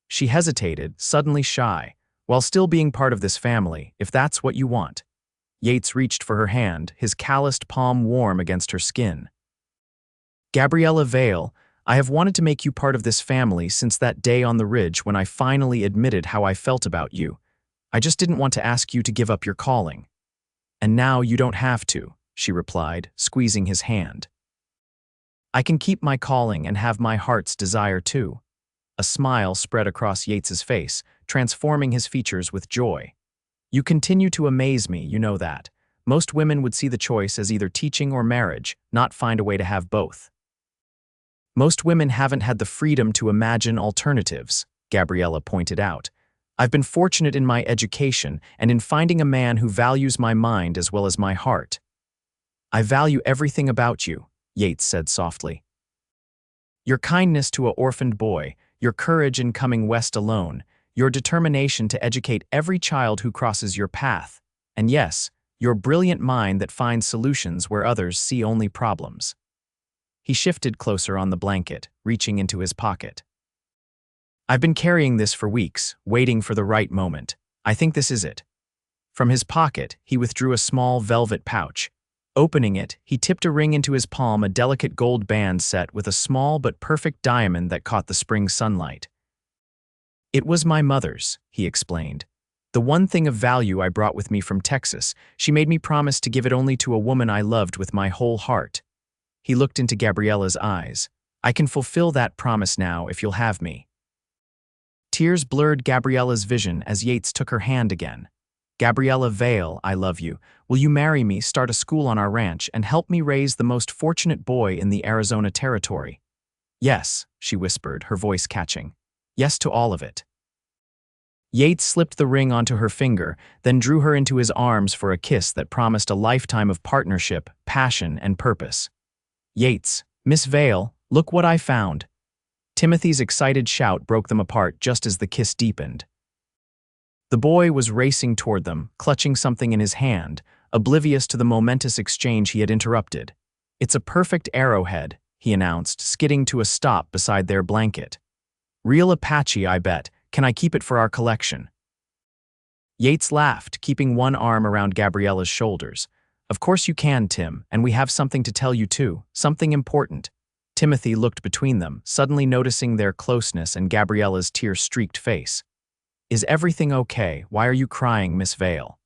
She hesitated, suddenly shy, while still being part of this family, if that's what you want. Yates reached for her hand, his calloused palm warm against her skin. Gabriella Vale, I have wanted to make you part of this family since that day on the ridge when I finally admitted how I felt about you. I just didn't want to ask you to give up your calling. And now you don't have to, she replied, squeezing his hand. I can keep my calling and have my heart's desire too. A smile spread across Yates's face, transforming his features with joy. You continue to amaze me, you know that. Most women would see the choice as either teaching or marriage, not find a way to have both. Most women haven't had the freedom to imagine alternatives, Gabriella pointed out. I've been fortunate in my education and in finding a man who values my mind as well as my heart. I value everything about you, Yates said softly. Your kindness to an orphaned boy, your courage in coming west alone, your determination to educate every child who crosses your path, and yes, your brilliant mind that finds solutions where others see only problems. He shifted closer on the blanket, reaching into his pocket. I've been carrying this for weeks, waiting for the right moment. I think this is it. From his pocket, he withdrew a small velvet pouch. Opening it, he tipped a ring into his palm, a delicate gold band set with a small but perfect diamond that caught the spring sunlight. It was my mother's, he explained. The one thing of value I brought with me from Texas. She made me promise to give it only to a woman I loved with my whole heart. He looked into Gabriella's eyes. I can fulfill that promise now if you'll have me. Tears blurred Gabriella's vision as Yates took her hand again. Gabriella Vale, I love you. Will you marry me, start a school on our ranch, and help me raise the most fortunate boy in the Arizona territory? Yes, she whispered, her voice catching. Yes to all of it. Yates slipped the ring onto her finger, then drew her into his arms for a kiss that promised a lifetime of partnership, passion, and purpose. Yates, Miss Vale, look what I found. Timothy's excited shout broke them apart just as the kiss deepened. The boy was racing toward them, clutching something in his hand, oblivious to the momentous exchange he had interrupted. "It's a perfect arrowhead," he announced, skidding to a stop beside their blanket. "Real Apache, I bet. Can I keep it for our collection?" Yates laughed, keeping one arm around Gabriella's shoulders. "Of course you can, Tim, and we have something to tell you too, something important." Timothy looked between them, suddenly noticing their closeness and Gabriella's tear-streaked face. "Is everything okay? Why are you crying, Miss Vale?"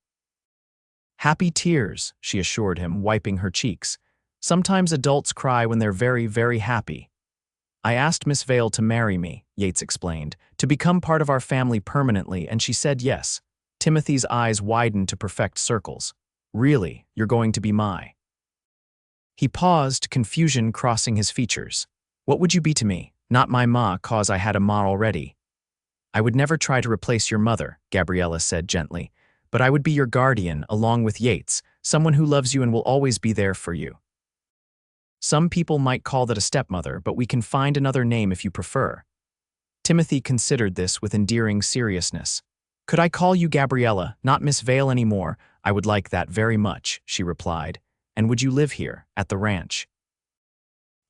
"Happy tears," she assured him, wiping her cheeks. "Sometimes adults cry when they're very, very happy." "I asked Miss Vale to marry me," Yates explained, "to become part of our family permanently, and she said yes." Timothy's eyes widened to perfect circles. "Really, you're going to be my—" He paused, confusion crossing his features. "What would you be to me? Not my ma, 'cause I had a ma already." "I would never try to replace your mother," Gabriella said gently, "but I would be your guardian, along with Yates, someone who loves you and will always be there for you." "Some people might call that a stepmother, but we can find another name if you prefer." Timothy considered this with endearing seriousness. "Could I call you Gabriella, not Miss Vale anymore? I would like that very much," she replied. "And would you live here, at the ranch?"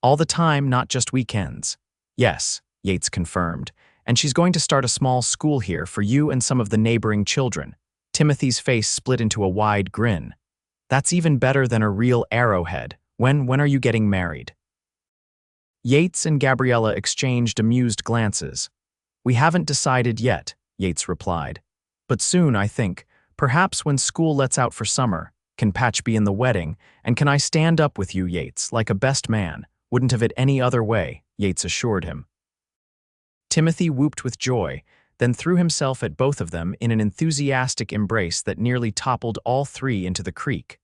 "All the time, not just weekends." "Yes," Yates confirmed, "and she's going to start a small school here for you and some of the neighboring children." Timothy's face split into a wide grin. "That's even better than a real arrowhead. When are you getting married?" Yates and Gabriella exchanged amused glances. "We haven't decided yet," Yates replied. "But soon, I think. Perhaps when school lets out for summer. Can Patch be in the wedding? And can I stand up with you, Yates, like a best man? Wouldn't have it any other way," Yates assured him. Timothy whooped with joy, then threw himself at both of them in an enthusiastic embrace that nearly toppled all three into the creek.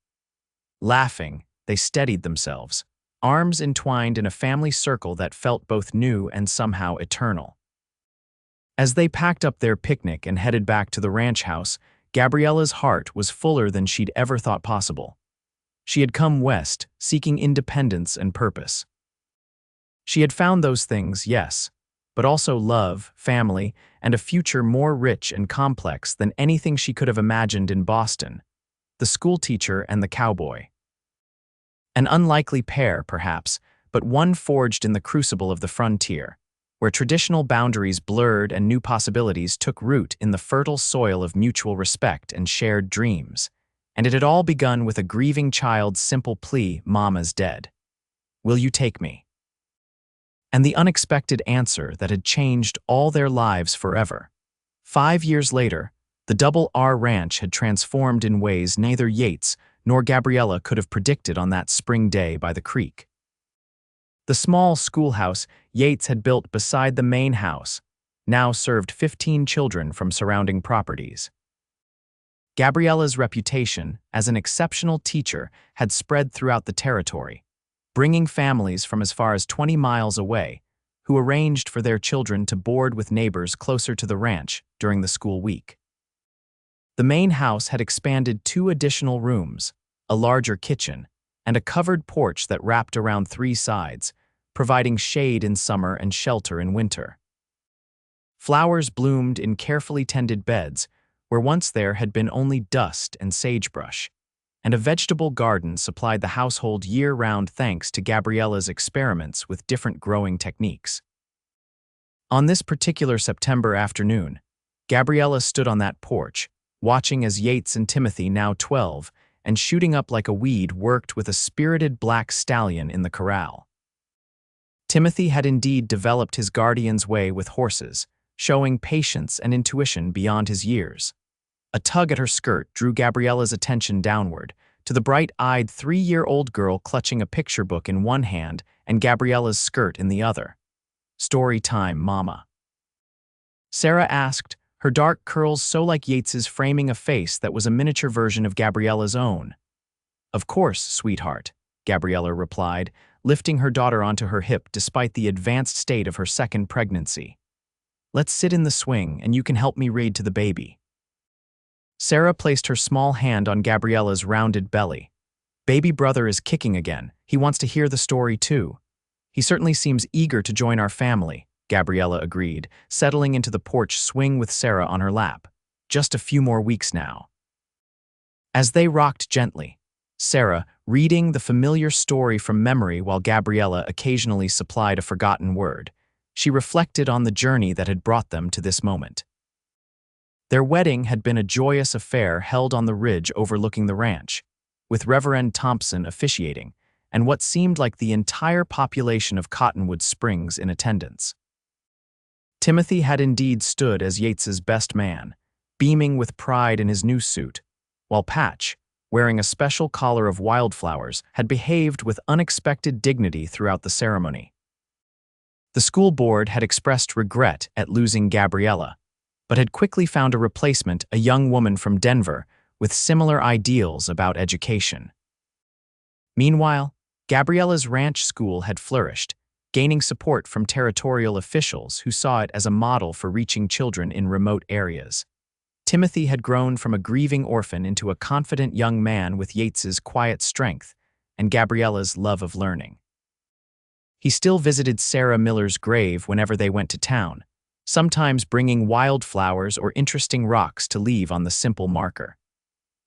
Laughing, they steadied themselves, arms entwined in a family circle that felt both new and somehow eternal. As they packed up their picnic and headed back to the ranch house, Gabriella's heart was fuller than she'd ever thought possible. She had come west, seeking independence and purpose. She had found those things, yes, but also love, family, and a future more rich and complex than anything she could have imagined in Boston. The schoolteacher and the cowboy. An unlikely pair, perhaps, but one forged in the crucible of the frontier, where traditional boundaries blurred and new possibilities took root in the fertile soil of mutual respect and shared dreams. And it had all begun with a grieving child's simple plea, "Mama's dead. Will you take me?" And the unexpected answer that had changed all their lives forever. 5 years later, the Double R Ranch had transformed in ways neither Yates nor Gabriella could have predicted on that spring day by the creek. The small schoolhouse Yates had built beside the main house now served 15 children from surrounding properties. Gabriella's reputation as an exceptional teacher had spread throughout the territory, bringing families from as far as 20 miles away who arranged for their children to board with neighbors closer to the ranch during the school week. The main house had expanded 2 additional rooms, a larger kitchen, and a covered porch that wrapped around 3 sides, providing shade in summer and shelter in winter. Flowers bloomed in carefully tended beds, where once there had been only dust and sagebrush, and a vegetable garden supplied the household year-round thanks to Gabriella's experiments with different growing techniques. On this particular September afternoon, Gabriella stood on that porch, watching as Yates and Timothy, now 12, and shooting up like a weed, worked with a spirited black stallion in the corral. Timothy had indeed developed his guardian's way with horses, showing patience and intuition beyond his years. A tug at her skirt drew Gabriella's attention downward, to the bright-eyed 3-year-old girl clutching a picture book in one hand and Gabriella's skirt in the other. "Story time, Mama." Sarah asked, her dark curls so like Yates's, framing a face that was a miniature version of Gabriella's own. "Of course, sweetheart," Gabriella replied, lifting her daughter onto her hip despite the advanced state of her second pregnancy. "Let's sit in the swing and you can help me read to the baby." Sarah placed her small hand on Gabriella's rounded belly. "Baby brother is kicking again. He wants to hear the story too." "He certainly seems eager to join our family," Gabriella agreed, settling into the porch swing with Sarah on her lap. Just a few more weeks now. As they rocked gently, Sarah, reading the familiar story from memory while Gabriella occasionally supplied a forgotten word, she reflected on the journey that had brought them to this moment. Their wedding had been a joyous affair held on the ridge overlooking the ranch, with Reverend Thompson officiating, and what seemed like the entire population of Cottonwood Springs in attendance. Timothy had indeed stood as Yates's best man, beaming with pride in his new suit, while Patch, wearing a special collar of wildflowers, had behaved with unexpected dignity throughout the ceremony. The school board had expressed regret at losing Gabriella, but had quickly found a replacement, a young woman from Denver, with similar ideals about education. Meanwhile, Gabriella's ranch school had flourished, gaining support from territorial officials who saw it as a model for reaching children in remote areas. Timothy had grown from a grieving orphan into a confident young man with Yates's quiet strength and Gabriella's love of learning. He still visited Sarah Miller's grave whenever they went to town, sometimes bringing wildflowers or interesting rocks to leave on the simple marker.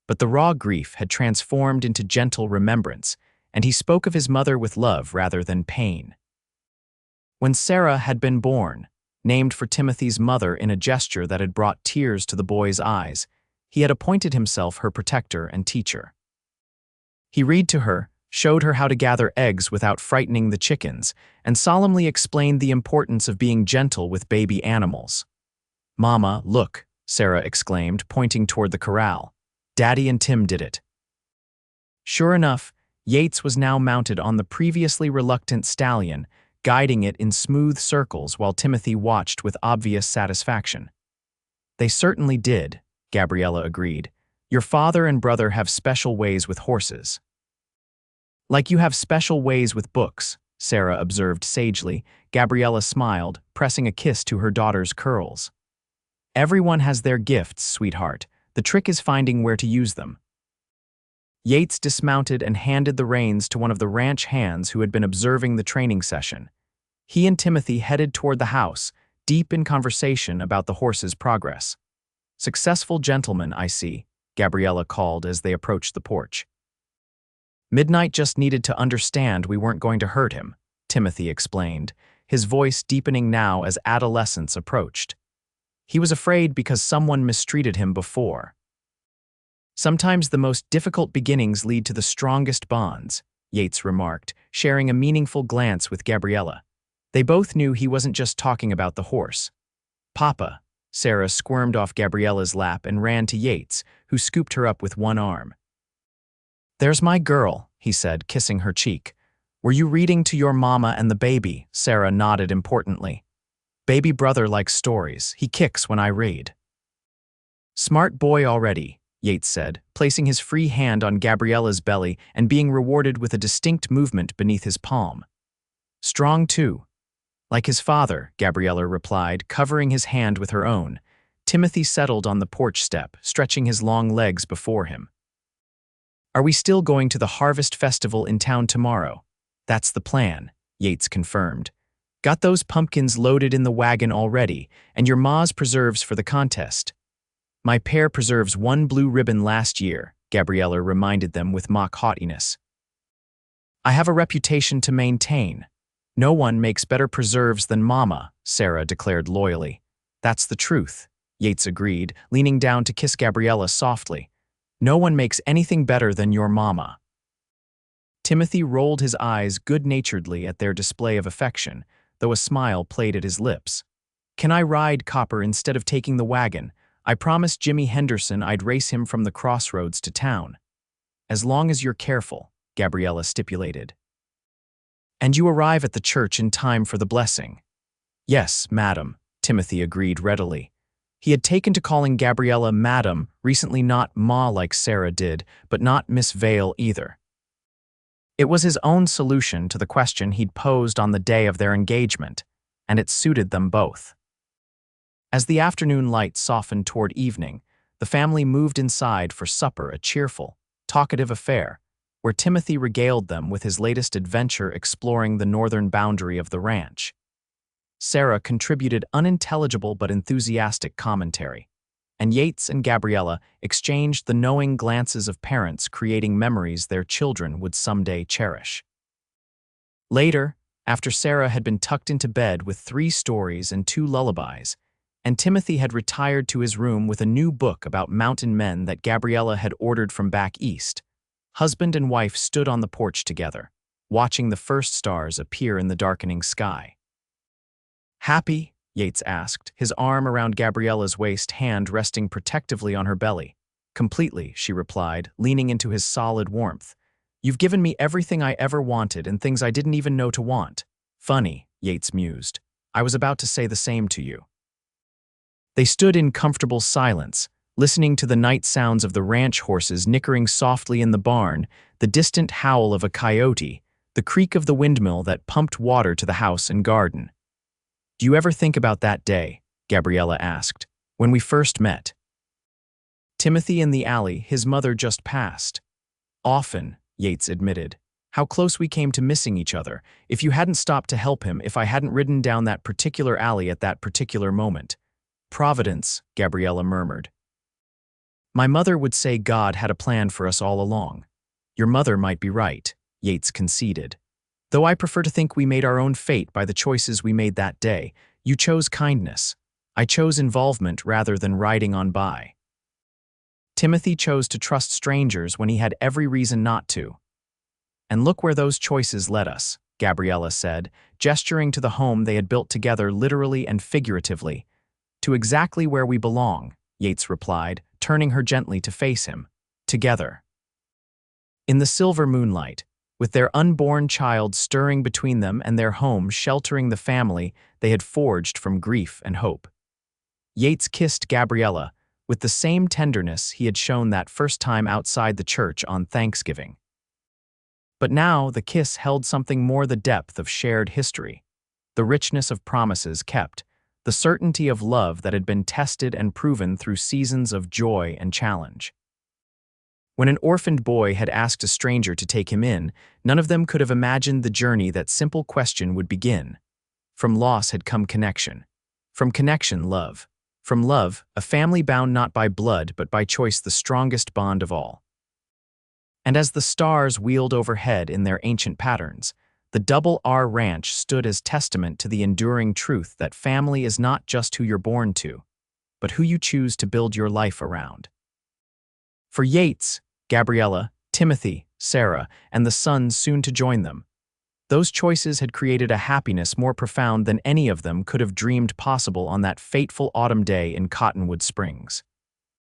But the raw grief had transformed into gentle remembrance, and he spoke of his mother with love rather than pain. When Sarah had been born, named for Timothy's mother in a gesture that had brought tears to the boy's eyes, he had appointed himself her protector and teacher. He read to her, showed her how to gather eggs without frightening the chickens, and solemnly explained the importance of being gentle with baby animals. "Mama, look," Sarah exclaimed, pointing toward the corral. "Daddy and Tim did it." Sure enough, Yates was now mounted on the previously reluctant stallion, guiding it in smooth circles while Timothy watched with obvious satisfaction. "They certainly did," Gabriella agreed. "Your father and brother have special ways with horses." "Like you have special ways with books," Sarah observed sagely. Gabriella smiled, pressing a kiss to her daughter's curls. "Everyone has their gifts, sweetheart. The trick is finding where to use them." Yates dismounted and handed the reins to one of the ranch hands who had been observing the training session. He and Timothy headed toward the house, deep in conversation about the horse's progress. "Successful gentleman, I see," Gabriella called as they approached the porch. "Midnight just needed to understand we weren't going to hurt him," Timothy explained, his voice deepening now as adolescence approached. "He was afraid because someone mistreated him before." "Sometimes the most difficult beginnings lead to the strongest bonds," Yates remarked, sharing a meaningful glance with Gabriella. They both knew he wasn't just talking about the horse. "Papa," Sarah squirmed off Gabriella's lap and ran to Yates, who scooped her up with one arm. "There's my girl," he said, kissing her cheek. "Were you reading to your mama and the baby?" Sarah nodded importantly. "Baby brother likes stories. He kicks when I read." "Smart boy already," Yates said, placing his free hand on Gabriella's belly and being rewarded with a distinct movement beneath his palm. "Strong too." "Like his father," Gabriella replied, covering his hand with her own. Timothy settled on the porch step, stretching his long legs before him. "Are we still going to the Harvest Festival in town tomorrow?" "That's the plan," Yates confirmed. "Got those pumpkins loaded in the wagon already, and your ma's preserves for the contest." "My pair preserves one blue ribbon last year," Gabriella reminded them with mock haughtiness. "I have a reputation to maintain. No one makes better preserves than Mama," Sarah declared loyally. "That's the truth," Yates agreed, leaning down to kiss Gabriella softly. "No one makes anything better than your Mama." Timothy rolled his eyes good-naturedly at their display of affection, though a smile played at his lips. "Can I ride, Copper, instead of taking the wagon? I promised Jimmy Henderson I'd race him from the crossroads to town." "As long as you're careful," Gabriella stipulated. "And you arrive at the church in time for the blessing." "Yes, madam," Timothy agreed readily. He had taken to calling Gabriella madam recently, not ma like Sarah did, but not Miss Vale either. It was his own solution to the question he'd posed on the day of their engagement, and it suited them both. As the afternoon light softened toward evening, the family moved inside for supper, a cheerful, talkative affair, where Timothy regaled them with his latest adventure exploring the northern boundary of the ranch. Sarah contributed unintelligible but enthusiastic commentary, and Yates and Gabriella exchanged the knowing glances of parents creating memories their children would someday cherish. Later, after Sarah had been tucked into bed with 3 stories and 2 lullabies, and Timothy had retired to his room with a new book about mountain men that Gabriella had ordered from back east, husband and wife stood on the porch together, watching the first stars appear in the darkening sky. "Happy?" Yates asked, his arm around Gabriella's waist, hand resting protectively on her belly. "Completely," she replied, leaning into his solid warmth. "You've given me everything I ever wanted and things I didn't even know to want." "Funny," Yates mused. "I was about to say the same to you." They stood in comfortable silence, listening to the night sounds of the ranch horses nickering softly in the barn, the distant howl of a coyote, the creak of the windmill that pumped water to the house and garden. "Do you ever think about that day?" Gabriella asked, "when we first met?" "Timothy in the alley, his mother just passed." "Often," Yates admitted. "How close we came to missing each other, if you hadn't stopped to help him, if I hadn't ridden down that particular alley at that particular moment." "Providence," Gabriella murmured. "My mother would say God had a plan for us all along." "Your mother might be right," Yates conceded. "Though I prefer to think we made our own fate by the choices we made that day. You chose kindness. I chose involvement rather than riding on by. Timothy chose to trust strangers when he had every reason not to. And look where those choices led us," Gabriella said, gesturing to the home they had built together literally and figuratively. "To exactly where we belong," Yates replied, turning her gently to face him. "Together." In the silver moonlight, with their unborn child stirring between them and their home sheltering the family they had forged from grief and hope. Yates kissed Gabriella with the same tenderness he had shown that first time outside the church on Thanksgiving. But now the kiss held something more: the depth of shared history, the richness of promises kept, the certainty of love that had been tested and proven through seasons of joy and challenge. When an orphaned boy had asked a stranger to take him in, none of them could have imagined the journey that simple question would begin. From loss had come connection. From connection, love. From love, a family bound not by blood but by choice, the strongest bond of all. And as the stars wheeled overhead in their ancient patterns, the Double R Ranch stood as testament to the enduring truth that family is not just who you're born to, but who you choose to build your life around. For Yates, Gabriella, Timothy, Sarah, and the sons soon to join them, those choices had created a happiness more profound than any of them could have dreamed possible on that fateful autumn day in Cottonwood Springs.